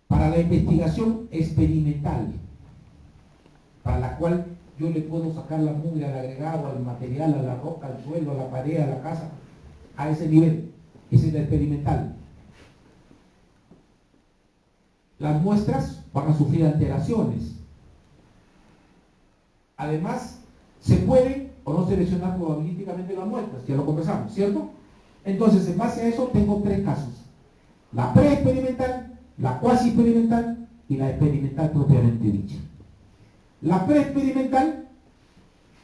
Para la investigación experimental, para la cual yo le puedo sacar la mugre al agregado, al material, a la roca, al suelo, a la pared, a la casa, a ese nivel. Ese es el experimental. Las muestras van a sufrir alteraciones. Además, se puede o no seleccionar probabilísticamente las muestras, ya lo conversamos, ¿cierto? Entonces, en base a eso, tengo tres casos. La preexperimental, la cuasi experimental y la experimental propiamente dicha. La preexperimental,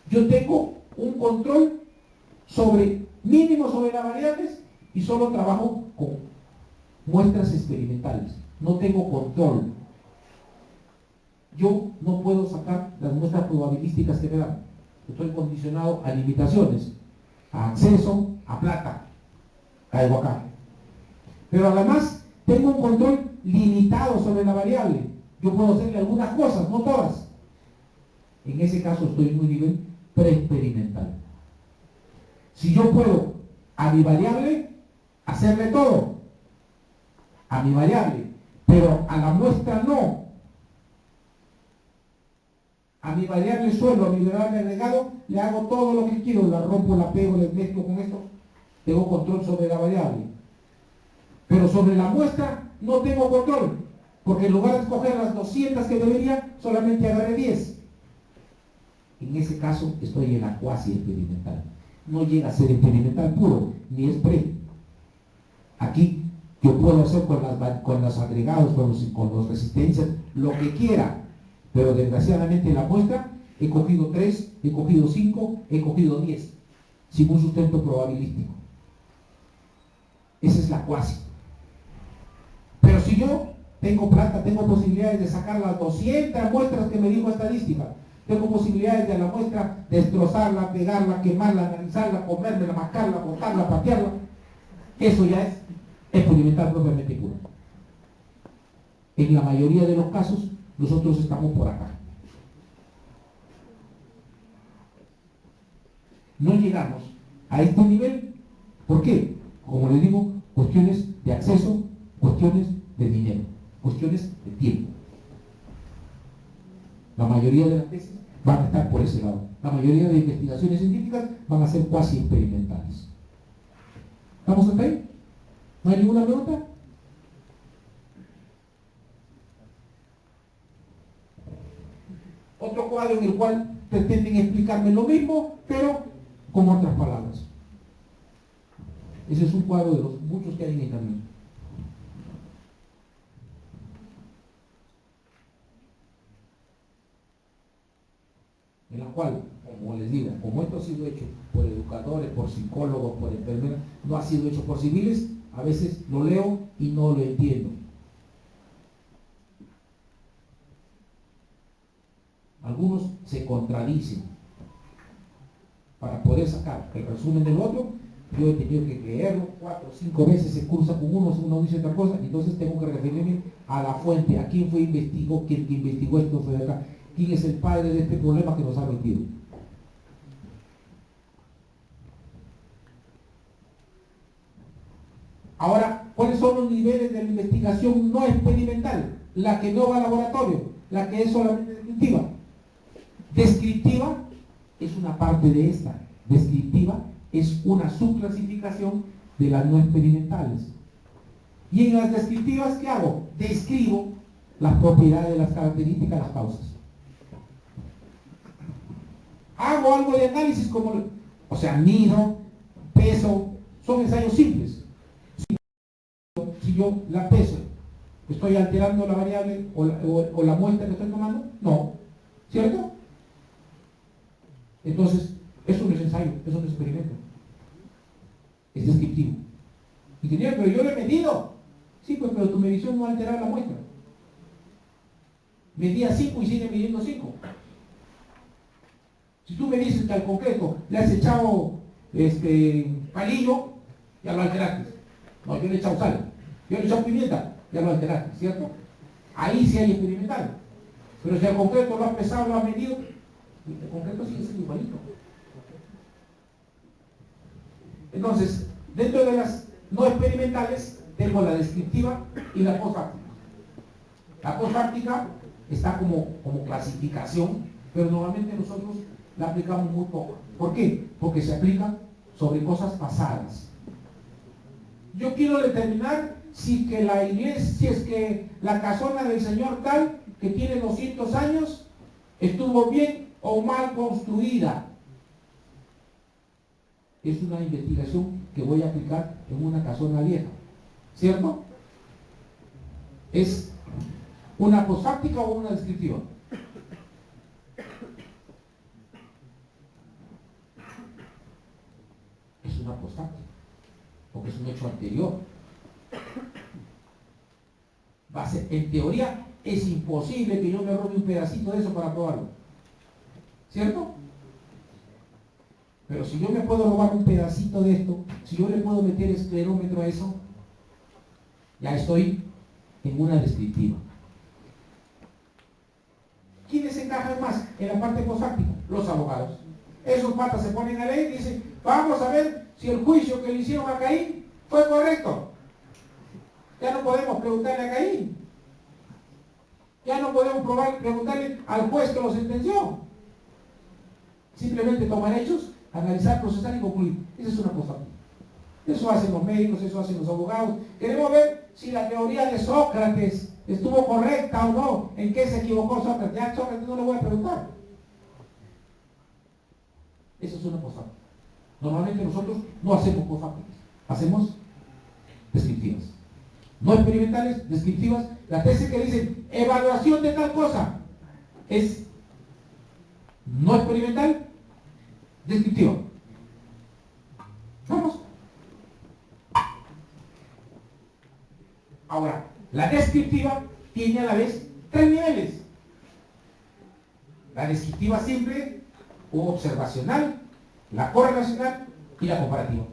yo tengo un control mínimo sobre las variables y solo trabajo con muestras experimentales. No tengo control. Yo no puedo sacar las muestras probabilísticas que me dan. Estoy condicionado a limitaciones, a acceso, a plata. Caigo acá. Pero además tengo un control limitado sobre la variable. Yo puedo hacerle algunas cosas, no todas. En ese caso estoy en un nivel preexperimental. Si yo puedo a mi variable hacerle todo, a mi variable, pero a la muestra no. A mi variable suelo, a mi variable agregado, le hago todo lo que quiero, la rompo, la pego, le mezclo con esto, tengo control sobre la variable. Pero sobre la muestra no tengo control, porque en lugar de escoger las 200 que debería, solamente agarré 10. En ese caso estoy en la cuasi experimental. No llega a ser experimental puro, ni es pre. Aquí yo puedo hacer con los agregados, con las resistencias, lo que quiera. Pero desgraciadamente en la muestra he cogido 3, he cogido 5, he cogido 10, sin un sustento probabilístico. Esa es la cuasi. Pero si yo tengo plata, tengo posibilidades de sacar las 200 muestras que me dijo estadística, tengo posibilidades de la muestra destrozarla, pegarla, quemarla, analizarla, comérmela, mascarla, botarla, patearla. Eso ya es experimental propiamente puro. En la mayoría de los casos, nosotros estamos por acá. No llegamos a este nivel. ¿Por qué? Como les digo, cuestiones de acceso, cuestiones de dinero, cuestiones de tiempo. La mayoría de las tesis van a estar por ese lado. La mayoría de investigaciones científicas van a ser cuasi experimentales. ¿Estamos hasta ahí? ¿No hay ninguna pregunta? Otro cuadro en el cual pretenden explicarme lo mismo, pero con otras palabras. Ese es un cuadro de los muchos que hay en internet. En la cual, como les digo, como esto ha sido hecho por educadores, por psicólogos, por enfermeras, no ha sido hecho por civiles, a veces lo leo y no lo entiendo. Algunos se contradicen. Para poder sacar el resumen del otro, yo he tenido que leerlo 4 o 5 veces, se cursa con uno dice otra cosa, entonces tengo que referirme a la fuente, a quién investigó, quién investigó esto fue de acá, quién es el padre de este problema que nos ha metido. Ahora, ¿cuáles son los niveles de la investigación no experimental? La que no va al laboratorio, la que es solamente descriptiva. Descriptiva es una parte de esta. Descriptiva es una subclasificación de las no experimentales. Y en las descriptivas, ¿qué hago? Describo las propiedades, las características, las causas. Hago algo de análisis como, o sea, mido, peso, son ensayos simples. Si yo la peso, ¿estoy alterando la variable o la muestra que estoy tomando? No, ¿cierto? Entonces, eso no es ensayo, eso no es experimento. Es descriptivo. Ingeniero, pero yo lo he medido. Sí, pues, pero tu medición no altera la muestra. Medía 5 y sigue midiendo 5. Si tú me dices que al concreto le has echado palillo, ya lo alteraste. No, yo le he echado sal. Yo le he echado pimienta, ya lo alteraste, ¿cierto? Ahí sí hay experimental. Pero si al concreto lo has pesado, lo has medido, el concreto sigue siendo igualito. Entonces, dentro de las no experimentales, tengo la descriptiva y la postfáctica. La postfáctica está como clasificación, pero normalmente nosotros la aplicamos muy poco. ¿Por qué? Porque se aplica sobre cosas pasadas. Yo quiero determinar si que la iglesia, si es que la casona del señor tal, que tiene 200 años, estuvo bien o mal construida. Es una investigación que voy a aplicar en una casona vieja, ¿cierto? ¿Es una postfáctica o una descriptiva? Es una postfáctica, porque es un hecho anterior. En teoría es imposible que yo me robe un pedacito de eso para probarlo, ¿cierto? Pero si yo me puedo robar un pedacito de esto, si yo le puedo meter esclerómetro a eso, ya estoy en una descriptiva. ¿Quiénes encajan más en la parte postfáctica? Los abogados. Esos patas se ponen a leer y dicen, vamos a ver si el juicio que le hicieron a Caín fue correcto. Ya no podemos preguntarle a Caín. Ya no podemos preguntarle al juez que lo sentenció. Simplemente tomar hechos, analizar, procesar y concluir. Esa es una cosa. Eso hacen los médicos, eso hacen los abogados. Queremos ver si la teoría de Sócrates estuvo correcta o no. ¿En qué se equivocó Sócrates? Ya a Sócrates no le voy a preguntar. Eso es una cosa. Normalmente nosotros no hacemos postfácticas, hacemos descriptivas. No experimentales, descriptivas. La tesis que dice evaluación de tal cosa es no experimental, descriptiva. Vamos. Ahora, la descriptiva tiene a la vez 3 niveles. La descriptiva simple o observacional, la correlacional y la comparativa.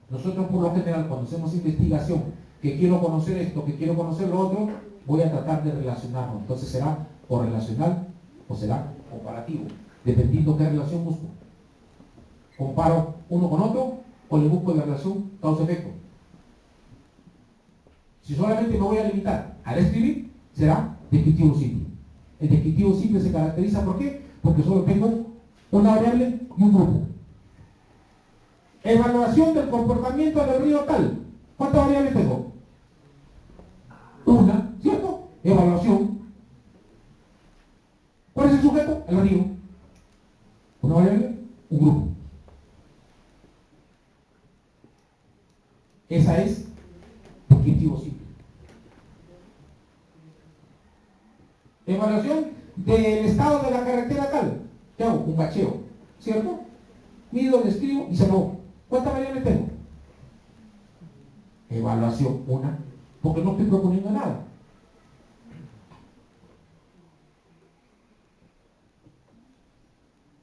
Nosotros por lo general cuando hacemos investigación, que quiero conocer esto, que quiero conocer lo otro, voy a tratar de relacionarlo. Entonces será correlacional o será comparativo, dependiendo qué relación busco. Comparo uno con otro o le busco la relación causa-efecto. Si solamente me voy a limitar a describir, será descriptivo simple. El descriptivo simple se caracteriza ¿por qué? Porque solo tengo una variable y un grupo. Evaluación del comportamiento del río tal. ¿Cuántas variables tengo? Una, ¿cierto? Evaluación. ¿Cuál es el sujeto? El río. Una variable, un grupo. Esa es descriptivo simple. Evaluación del estado de la carretera tal. ¿Qué hago? Un bacheo, ¿cierto? Mido, describo y se acabó. ¿Cuántas variables tengo? Evaluación, una, porque no estoy proponiendo nada.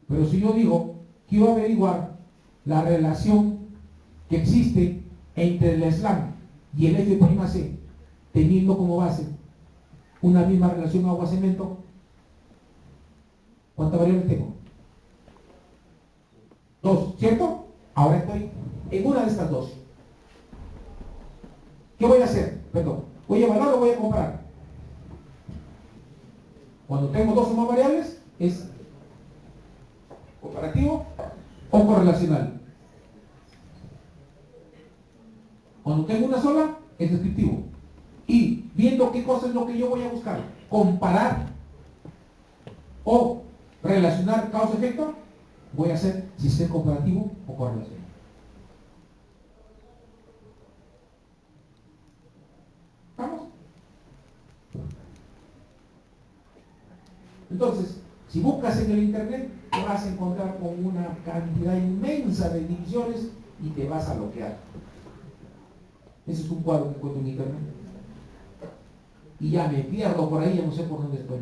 Pero si yo digo, quiero averiguar la relación que existe entre el slam y el F', teniendo como base una misma relación agua-cemento, ¿cuántas variables tengo? 2, ¿cierto? Ahora estoy en una de estas dos. ¿Qué voy a hacer? Perdón, ¿voy a evaluar o voy a comparar? Cuando tengo dos o más variables, es comparativo o correlacional. Cuando tengo una sola, es descriptivo. Y viendo qué cosa es lo que yo voy a buscar, comparar o relacionar causa-efecto, voy a hacer si es comparativo o correlacional. ¿Vamos? Entonces, si buscas en el internet, te vas a encontrar con una cantidad inmensa de divisiones y te vas a bloquear. Ese es un cuadro que encuentro en internet. Y ya me pierdo por ahí, ya no sé por dónde estoy.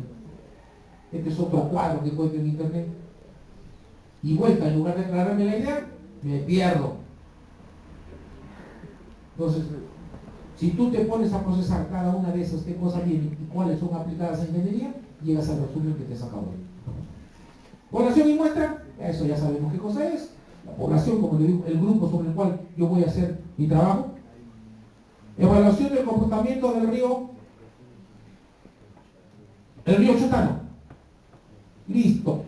Este es otro cuadro que encuentro en internet. Y vuelta, en lugar de aclararme la idea, me pierdo. Entonces, si tú te pones a procesar cada una de esas, qué cosas vienen y cuáles son aplicadas en ingeniería, llegas al resumen que te saca hoy. Población y muestra, eso ya sabemos qué cosa es. La población, como le digo, el grupo sobre el cual yo voy a hacer mi trabajo. Evaluación del comportamiento del río, el río Chotano. Listo.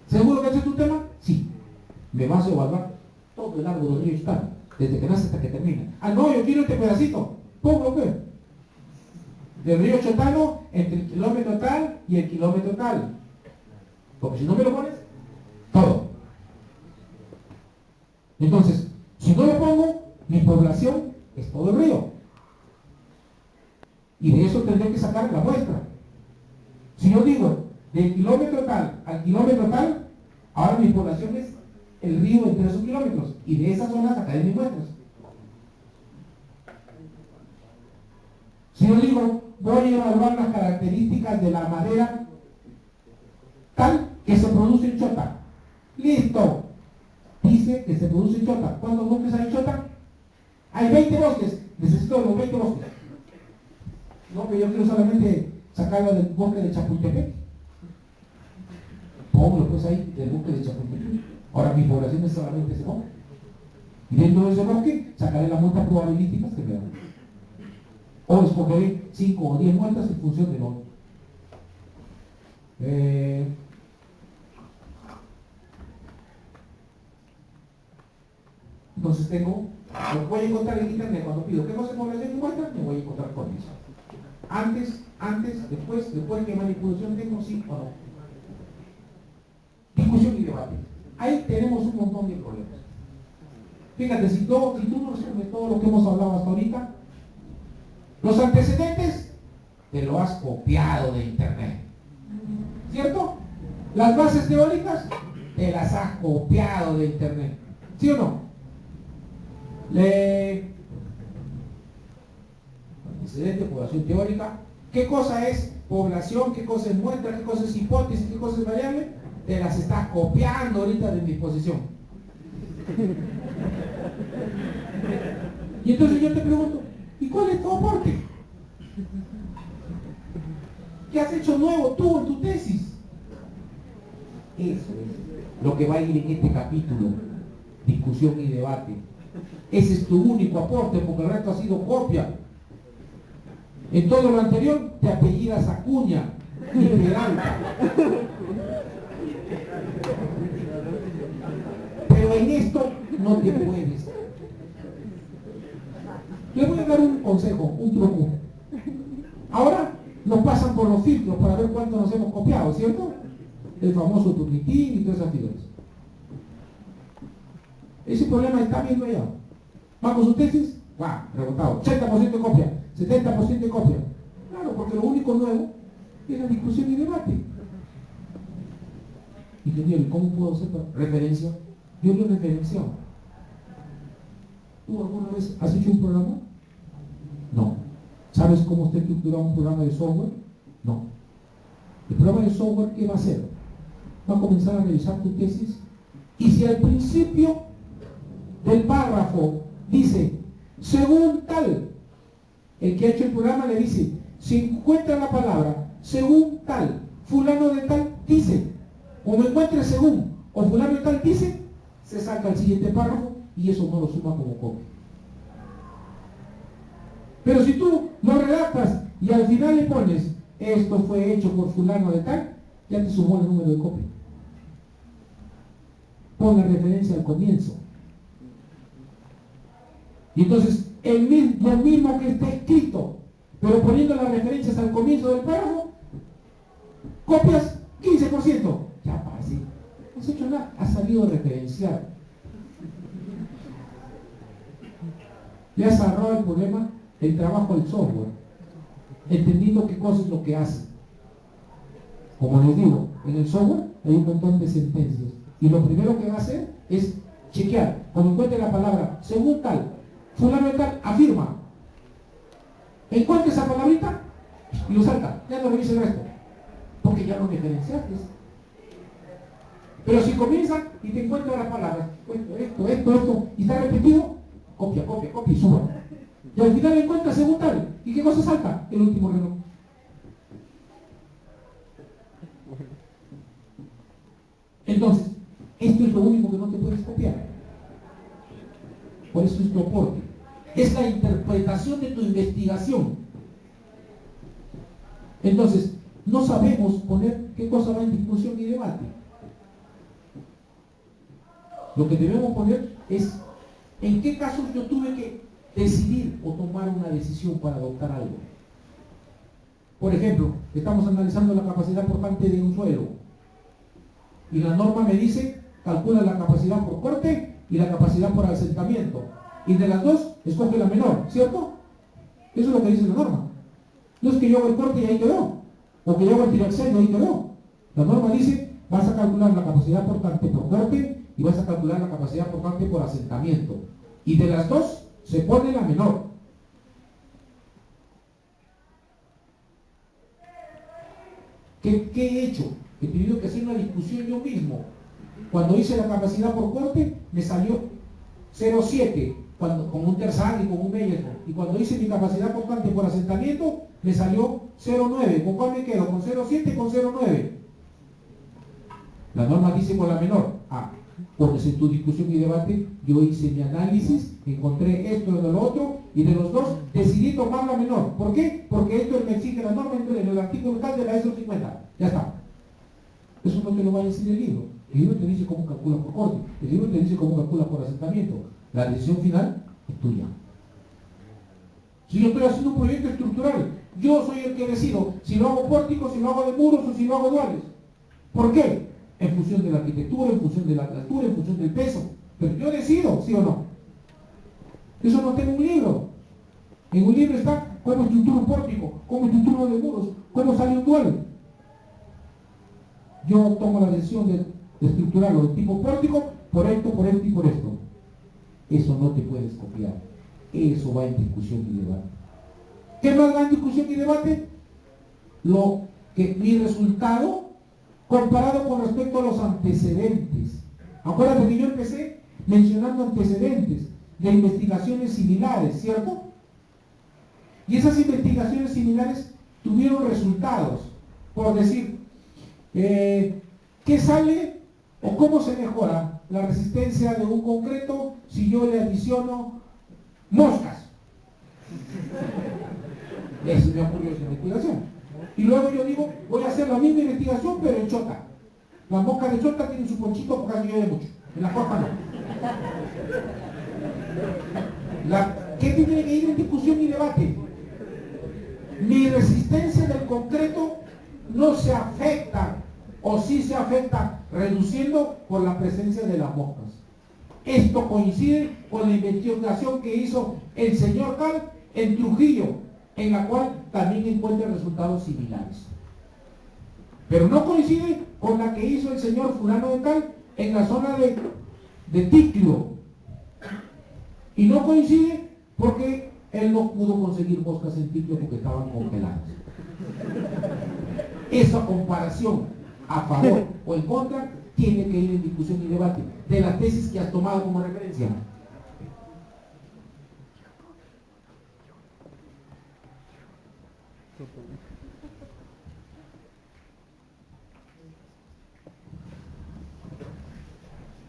¿Seguro que ese es tu tema? Sí. Me vas a evaluar todo el largo del río Chotano, desde que nace hasta que termina. Ah, no, yo quiero este pedacito. Pongo qué. Del río Chotano entre el kilómetro tal y el kilómetro tal. Porque si no me lo pones, todo. Entonces, si no lo pongo, mi población es todo el río. Y de eso tendré que sacar la muestra. Si yo digo, del kilómetro tal al kilómetro tal, ahora mi población es el río entre esos kilómetros. Y de esa zona sacaré mis muestras. Si yo digo, voy a evaluar las características de la madera tal que se produce en Chota. Listo. Dice que se produce en Chota. ¿Cuántos bosques hay en Chota? Hay 20 bosques. Necesito los 20 bosques. No, que yo quiero solamente sacarlo del bosque de Chapultepec. Pongo pues ahí del bosque de Chapultepec. Ahora mi población es solamente ese bosque. Y dentro de ese bosque sacaré las muestras probabilísticas que me dan. O escogeré 5 o 10 muestras en función de lo. Entonces tengo, lo voy a encontrar en internet cuando pido qué cosa es población y muestra, me voy a encontrar con eso. Antes, después qué manipulación tengo, sí o no. Discusión y debate. Ahí tenemos un montón de problemas. Fíjate, si tú no resuelves todo lo que hemos hablado hasta ahorita, los antecedentes te lo has copiado de internet. ¿Cierto? Las bases teóricas te las has copiado de internet. ¿Sí o no? Antecedente, población teórica. ¿Qué cosa es población? ¿Qué cosa es muestra? ¿Qué cosa es hipótesis? ¿Qué cosa es variable? Te las estás copiando ahorita de mi exposición. Y entonces yo te pregunto, ¿y cuál es tu aporte? ¿Qué has hecho nuevo tú en tu tesis? Eso es lo que va a ir en este capítulo, discusión y debate. Ese es tu único aporte, porque el resto ha sido copia. En todo lo anterior te apellidas Acuña y Peralta. Pero en esto no te puedes. Les voy a dar un consejo, un truco. Ahora nos pasan por los filtros para ver cuánto nos hemos copiado, ¿cierto? El famoso Turnitin y todas esas figuras. Ese problema está bien allá. Va con su tesis, va, rebotado. 80% de copia, 70% de copia. Claro, porque lo único nuevo es la discusión y debate. Ingeniero, ¿cómo puedo hacer referencia? Yo lo he referenciado. ¿Tú alguna vez has hecho un programa? No. ¿Sabes cómo está estructurado un programa de software? No. El programa de software, ¿qué va a hacer? Va a comenzar a revisar tu tesis y si al principio del párrafo dice, según tal, el que ha hecho el programa le dice, si encuentra la palabra, según tal, fulano de tal dice, o me encuentre según, o fulano de tal dice, se saca el siguiente párrafo y eso no lo suma como copia. Pero si tú lo redactas y al final le pones, esto fue hecho por fulano de tal, ya te sumó el número de copia. Pon la referencia al comienzo. Y entonces, lo mismo que está escrito, pero poniendo las referencias al comienzo del párrafo, copias 15%. Ya pasé. No has hecho nada, has sabido referenciar. Le has ahorrado el problema, el trabajo del software, entendiendo qué cosa es lo que hace. Como les digo, en el software hay un montón de sentencias. Y lo primero que va a hacer es chequear. Cuando encuentre la palabra, según tal, fulano de tal, afirma. Encuentre esa palabrita y lo salta. Ya no revisa el resto. Porque ya lo diferenciaste. Pero si comienza y te encuentra las palabras, esto, y está repetido, copia y suba. Y al final encuentra según tal. ¿Y qué cosa salta? El último reloj. Entonces, esto es lo único que no te puedes copiar. Por eso es tu aporte. Es la interpretación de tu investigación. Entonces, no sabemos poner qué cosa va en discusión y debate. Lo que debemos poner es en qué casos yo tuve que decidir o tomar una decisión para adoptar algo. Por ejemplo, estamos analizando la capacidad portante de un suelo. Y la norma me dice, calcula la capacidad por corte y la capacidad por asentamiento. Y de las dos, escoge la menor, ¿cierto? Eso es lo que dice la norma. No es que yo hago el corte y ahí quedó. O que yo hago el tiraxel y ahí quedó. La norma dice, vas a calcular la capacidad portante por corte y vas a calcular la capacidad portante por asentamiento. Y de las dos, se pone la menor. ¿Qué he hecho? He tenido que hacer una discusión yo mismo. Cuando hice la capacidad por corte, me salió 0,7 con un Terzán y con un Meyerhoff. Y cuando hice mi capacidad portante por asentamiento, me salió 0,9. ¿Con cuál me quedo? ¿Con 0,7 y con 0,9? La norma dice con la menor. Pones en tu discusión y debate, yo hice mi análisis, encontré esto y lo otro, y de los dos decidí tomar la menor. ¿Por qué? Porque esto me exige la norma en el artículo tal de la ESO 50. Ya está. Eso no te lo va a decir el libro. El libro te dice cómo calcula por corte. El libro te dice cómo calcula por asentamiento. La decisión final es tuya. Si yo estoy haciendo un proyecto estructural, yo soy el que decido si lo hago pórtico, si lo hago de muros o si lo hago duales. ¿Por qué? En función de la arquitectura, en función de la altura, en función del peso. Pero yo decido, ¿sí o no? Eso no tengo un libro. En un libro está cómo estructura un pórtico, cómo estructura de muros, cómo sale un dual. Yo tomo la decisión de estructurarlo de tipo pórtico por esto y por esto. Eso no te puedes copiar. Eso va en discusión y debate. ¿Qué más va en discusión y debate? Lo que mi resultado comparado con respecto a los antecedentes. Acuérdate que yo empecé mencionando antecedentes de investigaciones similares, ¿cierto? Y esas investigaciones similares tuvieron resultados. Por decir, ¿qué sale o cómo se mejora la resistencia de un concreto si yo le adiciono moscas? Eso me ocurrió esa investigación. Y luego yo digo, voy a hacer la misma investigación pero en Chota. Las moscas de Chota tienen su ponchito porque llueve mucho. En la costa no. ¿Qué tiene que ir en discusión y debate? Mi resistencia del concreto no se afecta, o sí se afecta, reduciendo por la presencia de las moscas. Esto coincide con la investigación que hizo el señor Cal en Trujillo, en la cual también encuentra resultados similares. Pero no coincide con la que hizo el señor fulano de Cal en la zona de Ticlio. Y no coincide porque él no pudo conseguir moscas en Ticlio porque estaban congeladas. Esa comparación a favor o en contra tiene que ir en discusión y debate de las tesis que has tomado como referencia.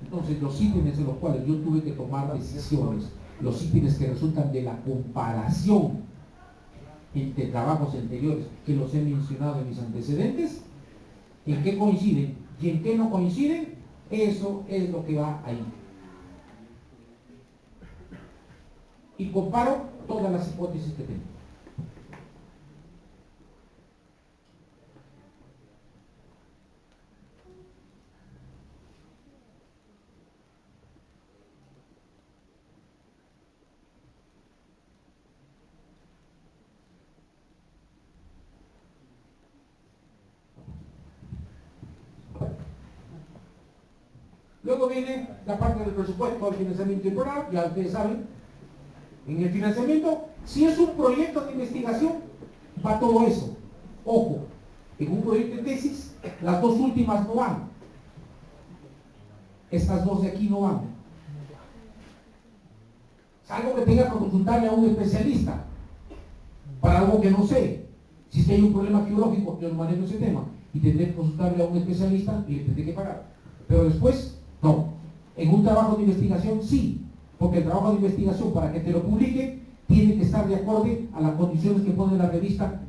Entonces, los ítems en los cuales yo tuve que tomar decisiones, los ítems que resultan de la comparación entre trabajos anteriores que los he mencionado en mis antecedentes, en qué coinciden y en qué no coinciden, eso es lo que va ahí. Y comparo todas las hipótesis que tengo. Luego viene la parte del presupuesto, el financiamiento y programa, ya ustedes saben. En el financiamiento, si es un proyecto de investigación, va todo eso. Ojo, en un proyecto de tesis, las dos últimas no van. Estas dos de aquí no van. Es algo que tenga que consultarle a un especialista para algo que no sé. Si hay un problema geológico, yo no manejo ese tema y tendré que consultarle a un especialista y le tendré que pagar. Pero después, no. En un trabajo de investigación, sí. Porque el trabajo de investigación, para que te lo publique, tiene que estar de acorde a las condiciones que pone la revista,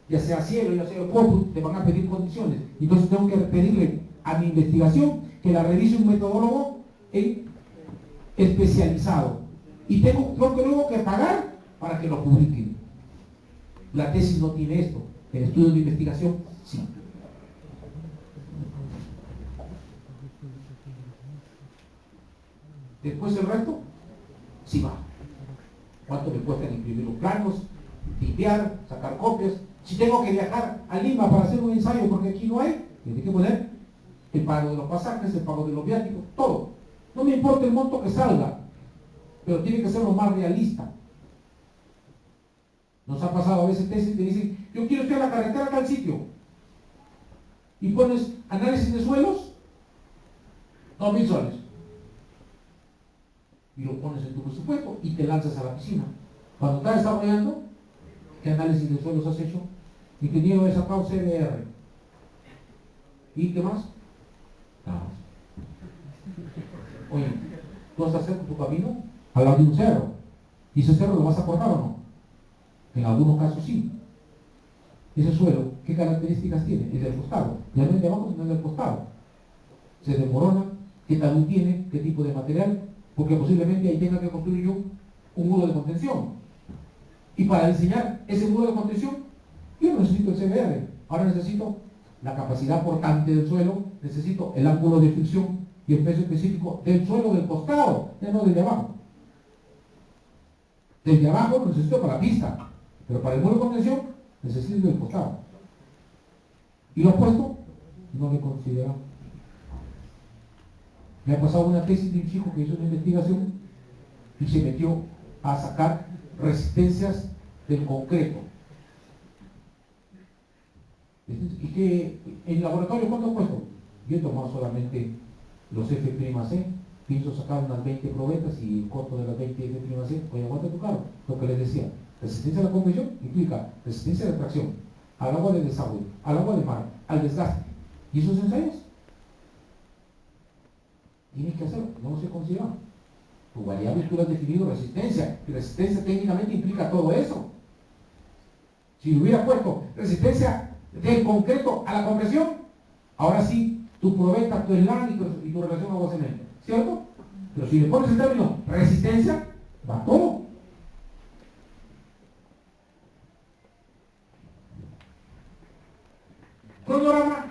ya sea Cielo, ya sea Corpus, te van a pedir condiciones. Entonces tengo que pedirle a mi investigación que la revise un metodólogo especializado. Y tengo luego que pagar para que lo publiquen. La tesis no tiene esto. El estudio de investigación, sí. Después el resto, sí va. ¿Cuánto me cuestan imprimir los planos, limpiar, sacar copias? Si tengo que viajar a Lima para hacer un ensayo porque aquí no hay, tiene que poner el pago de los pasajes, el pago de los viáticos, todo. No me importa el monto que salga, pero tiene que ser lo más realista. Nos ha pasado a veces tesis que dicen, yo quiero ir a la carretera a tal sitio. Y pones análisis de suelos, 2.000 soles. Y lo pones en tu presupuesto y te lanzas a la piscina. Cuando estás desarrollando, ¿qué análisis de suelos has hecho? Ingeniero, he sacado CBR. ¿Y qué más? Nada más. Oye, tú vas a hacer tu camino al lado de un cerro. ¿Y ese cerro lo vas a cortar o no? En algunos casos sí. Ese suelo, ¿qué características tiene? Es del costado. Ya no es de abajo, sino del costado. Se desmorona, qué talud tiene, qué tipo de material, porque posiblemente ahí tenga que construir yo un muro de contención. Y para diseñar ese muro de contención, yo no necesito el CBR. Ahora necesito la capacidad portante del suelo, necesito el ángulo de fricción y el peso específico del suelo del costado, ya no desde abajo. Desde abajo lo necesito para la pista, pero para el muro de contención necesito el costado. ¿Y lo opuesto? No me considera. Me ha pasado una tesis de un chico que hizo una investigación y se metió a sacar resistencias del concreto. ¿Y que en el laboratorio cuánto ha puesto? Yo he tomado solamente los F'C, pienso sacar unas 20 probetas y el costo de las 20 F'C, oye, aguanta tu carro. Lo que les decía, resistencia a la compresión implica resistencia a la tracción, al agua de desagüe, al agua de mar, al desgaste. ¿Y esos ensayos? Tienes que hacerlo, no se considera. Tu variable tú has definido resistencia, y resistencia técnicamente implica todo eso. Si hubiera puesto resistencia del concreto a la compresión, ahora sí, tu probeta, tu eslán y tu relación agua-cemento, ¿cierto? Pero si le pones el término resistencia, va todo. Cronograma,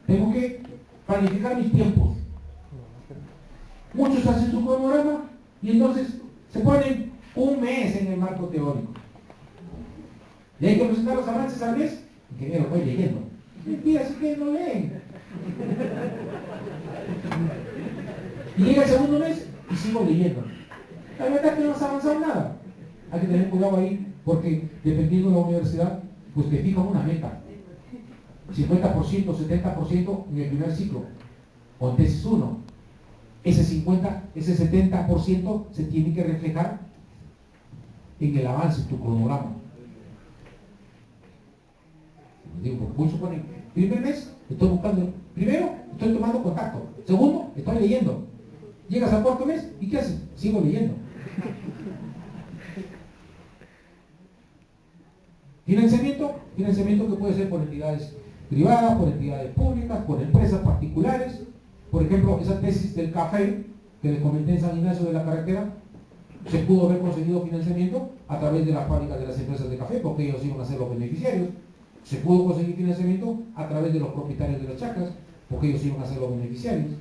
tengo que planificar mis tiempos. Muchos hacen su cronograma y entonces se ponen un mes en el marco teórico. Y hay que presentar los avances al mes. Ingeniero, voy leyendo. Mentira, así que no leen. Y llega el segundo mes y sigo leyendo. La verdad es que no has avanzado nada. Hay que tener cuidado ahí, porque dependiendo de la universidad, pues te fijan una meta. 50%, 70% en el primer ciclo, o en tesis 1. Ese 50, ese 70% se tiene que reflejar en el avance, en tu cronograma. Digo, voy a suponer, primer mes estoy buscando, primero estoy tomando contacto, segundo estoy leyendo. Llegas al cuarto mes y ¿qué haces? Sigo leyendo. Financiamiento que puede ser por entidades privadas, por entidades públicas, por empresas particulares. Por ejemplo, esa tesis del café que les comenté en San Ignacio de la Carretera, se pudo haber conseguido financiamiento a través de las fábricas de las empresas de café, porque ellos iban a ser los beneficiarios. Se pudo conseguir financiamiento a través de los propietarios de las chacras, porque ellos iban a ser los beneficiarios.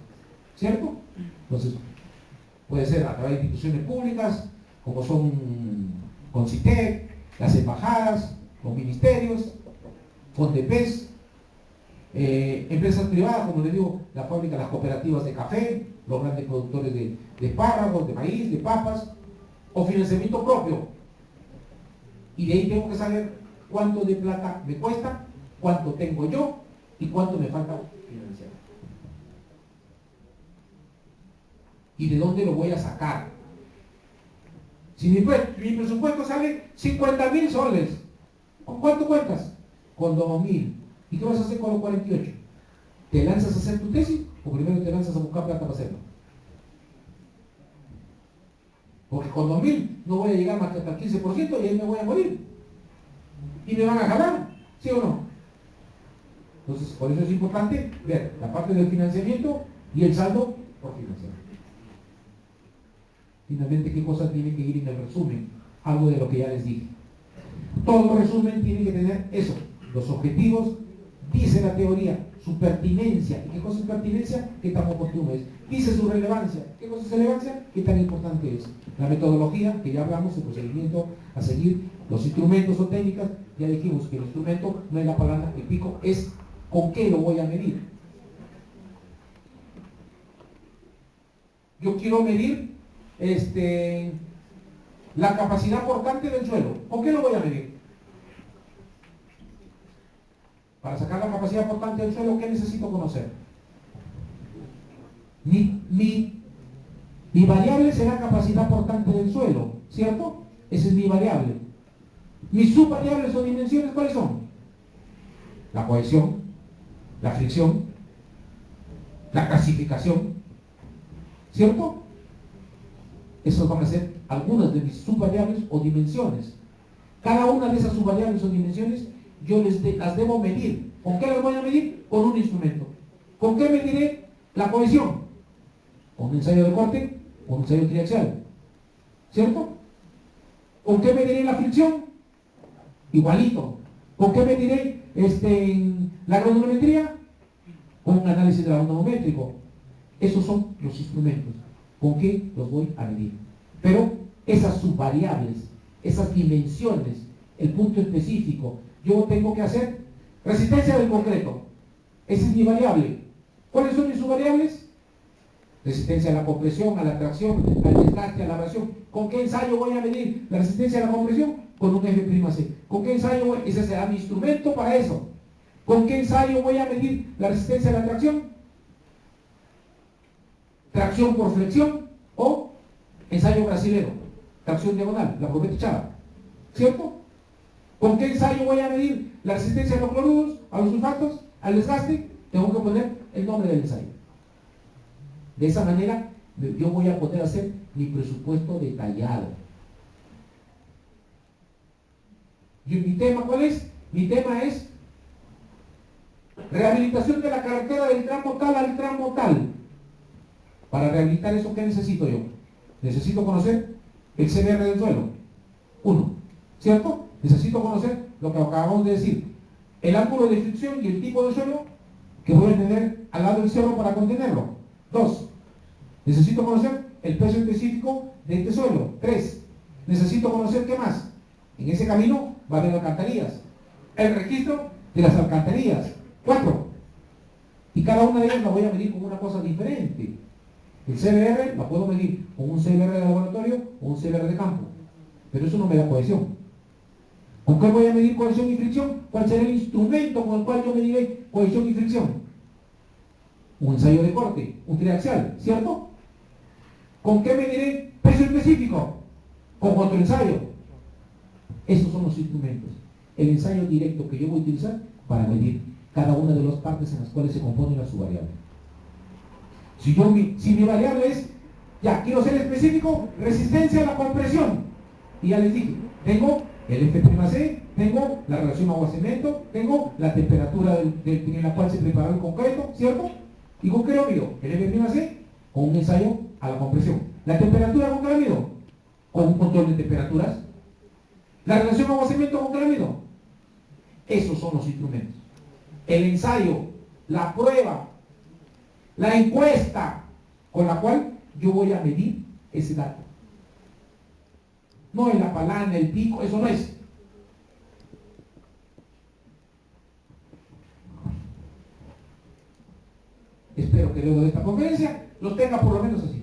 ¿Cierto? Entonces, puede ser a través de instituciones públicas, como son Concitec, las embajadas, los ministerios, Fondepes, empresas privadas, como les digo, la fábrica, las cooperativas de café, los grandes productores de espárragos, de maíz, de papas, o financiamiento propio. Y de ahí tengo que saber cuánto de plata me cuesta, cuánto tengo yo y cuánto me falta financiar. ¿Y de dónde lo voy a sacar? Si mi presupuesto sale 50.000 soles, ¿con cuánto cuentas? Con 2.000. ¿Y qué vas a hacer con los 48? ¿Te lanzas a hacer tu tesis o primero te lanzas a buscar plata para hacerlo? Porque con 2.000 no voy a llegar más que hasta el 15% y ahí me voy a morir. Y me van a jalar, ¿sí o no? Entonces, por eso es importante ver la parte del financiamiento y el saldo por financiar. Finalmente, ¿qué cosa tiene que ir en el resumen? Algo de lo que ya les dije. Todo resumen tiene que tener eso, los objetivos, dice la teoría, su pertinencia. ¿Y qué cosa es pertinencia? ¿Qué tan oportuno es? Dice su relevancia. ¿Qué cosa es relevancia? ¿Qué tan importante es? La metodología, que ya hablamos, el procedimiento a seguir, los instrumentos o técnicas, ya dijimos que el instrumento no es la palanca, el pico, es con qué lo voy a medir. Yo quiero medir la capacidad portante del suelo. ¿Con qué lo voy a medir? Para sacar la capacidad portante del suelo, ¿qué necesito conocer? Mi variable será capacidad portante del suelo, ¿cierto? Esa es mi variable. Mis subvariables o dimensiones, ¿cuáles son? La cohesión, la fricción, la clasificación, ¿cierto? Esas van a ser algunas de mis subvariables o dimensiones. Cada una de esas subvariables o dimensiones yo las debo medir. ¿Con qué las voy a medir? Con un instrumento. ¿Con qué mediré la cohesión? Con un ensayo de corte, con un ensayo triaxial. ¿Cierto? ¿Con qué mediré la fricción? Igualito. ¿Con qué mediré la granulometría? Con un análisis granulométrico. Esos son los instrumentos. ¿Con qué los voy a medir? Pero esas subvariables, esas dimensiones, el punto específico, yo tengo que hacer resistencia del concreto. Esa es mi variable. ¿Cuáles son mis subvariables? Resistencia a la compresión, a la tracción, al desgaste, a la abrasión. ¿Con qué ensayo voy a medir la resistencia a la compresión? Con un F'C. ¿Con qué ensayo ese será mi instrumento para eso? ¿Con qué ensayo voy a medir la resistencia a la tracción? Tracción por flexión o ensayo brasilero, tracción diagonal, la promete Chava, ¿cierto? ¿Con qué ensayo voy a medir la resistencia a los cloruros, a los sulfatos, al desgaste? Tengo que poner el nombre del ensayo. De esa manera yo voy a poder hacer mi presupuesto detallado. ¿Y mi tema cuál es? Mi tema es rehabilitación de la carretera del tramo tal al tramo tal. Para rehabilitar eso, ¿qué necesito yo? Necesito conocer el CBR del suelo. 1. ¿Cierto? Necesito conocer lo que acabamos de decir. El ángulo de fricción y el tipo de suelo que voy a tener al lado del cerro para contenerlo. 2. Necesito conocer el peso específico de este suelo. 3. Necesito conocer qué más. En ese camino va a haber alcantarillas. El registro de las alcantarillas. 4. Y cada una de ellas la voy a medir con una cosa diferente. El CBR la puedo medir con un CBR de laboratorio o un CBR de campo. Pero eso no me da cohesión. ¿Con qué voy a medir cohesión y fricción? ¿Cuál será el instrumento con el cual yo mediré cohesión y fricción? Un ensayo de corte, un triaxial, ¿cierto? ¿Con qué mediré peso específico? Con otro ensayo. Esos son los instrumentos. El ensayo directo que yo voy a utilizar para medir cada una de las partes en las cuales se compone la subvariable. Si mi variable es, ya, quiero ser específico, resistencia a la compresión. Y ya les dije, tengo el F'(C), tengo la relación agua-cemento, tengo la temperatura en la cual se preparó el concreto, ¿cierto? ¿Y con qué lo mido? El F'(C) con un ensayo a la compresión. ¿La temperatura con qué la mido? Con un control de temperaturas. ¿La relación agua-cemento con qué la mido? Esos son los instrumentos. El ensayo, la prueba, la encuesta con la cual yo voy a medir ese dato. No es la palana, el pico, eso no es. Espero que luego de esta conferencia lo tenga por lo menos así.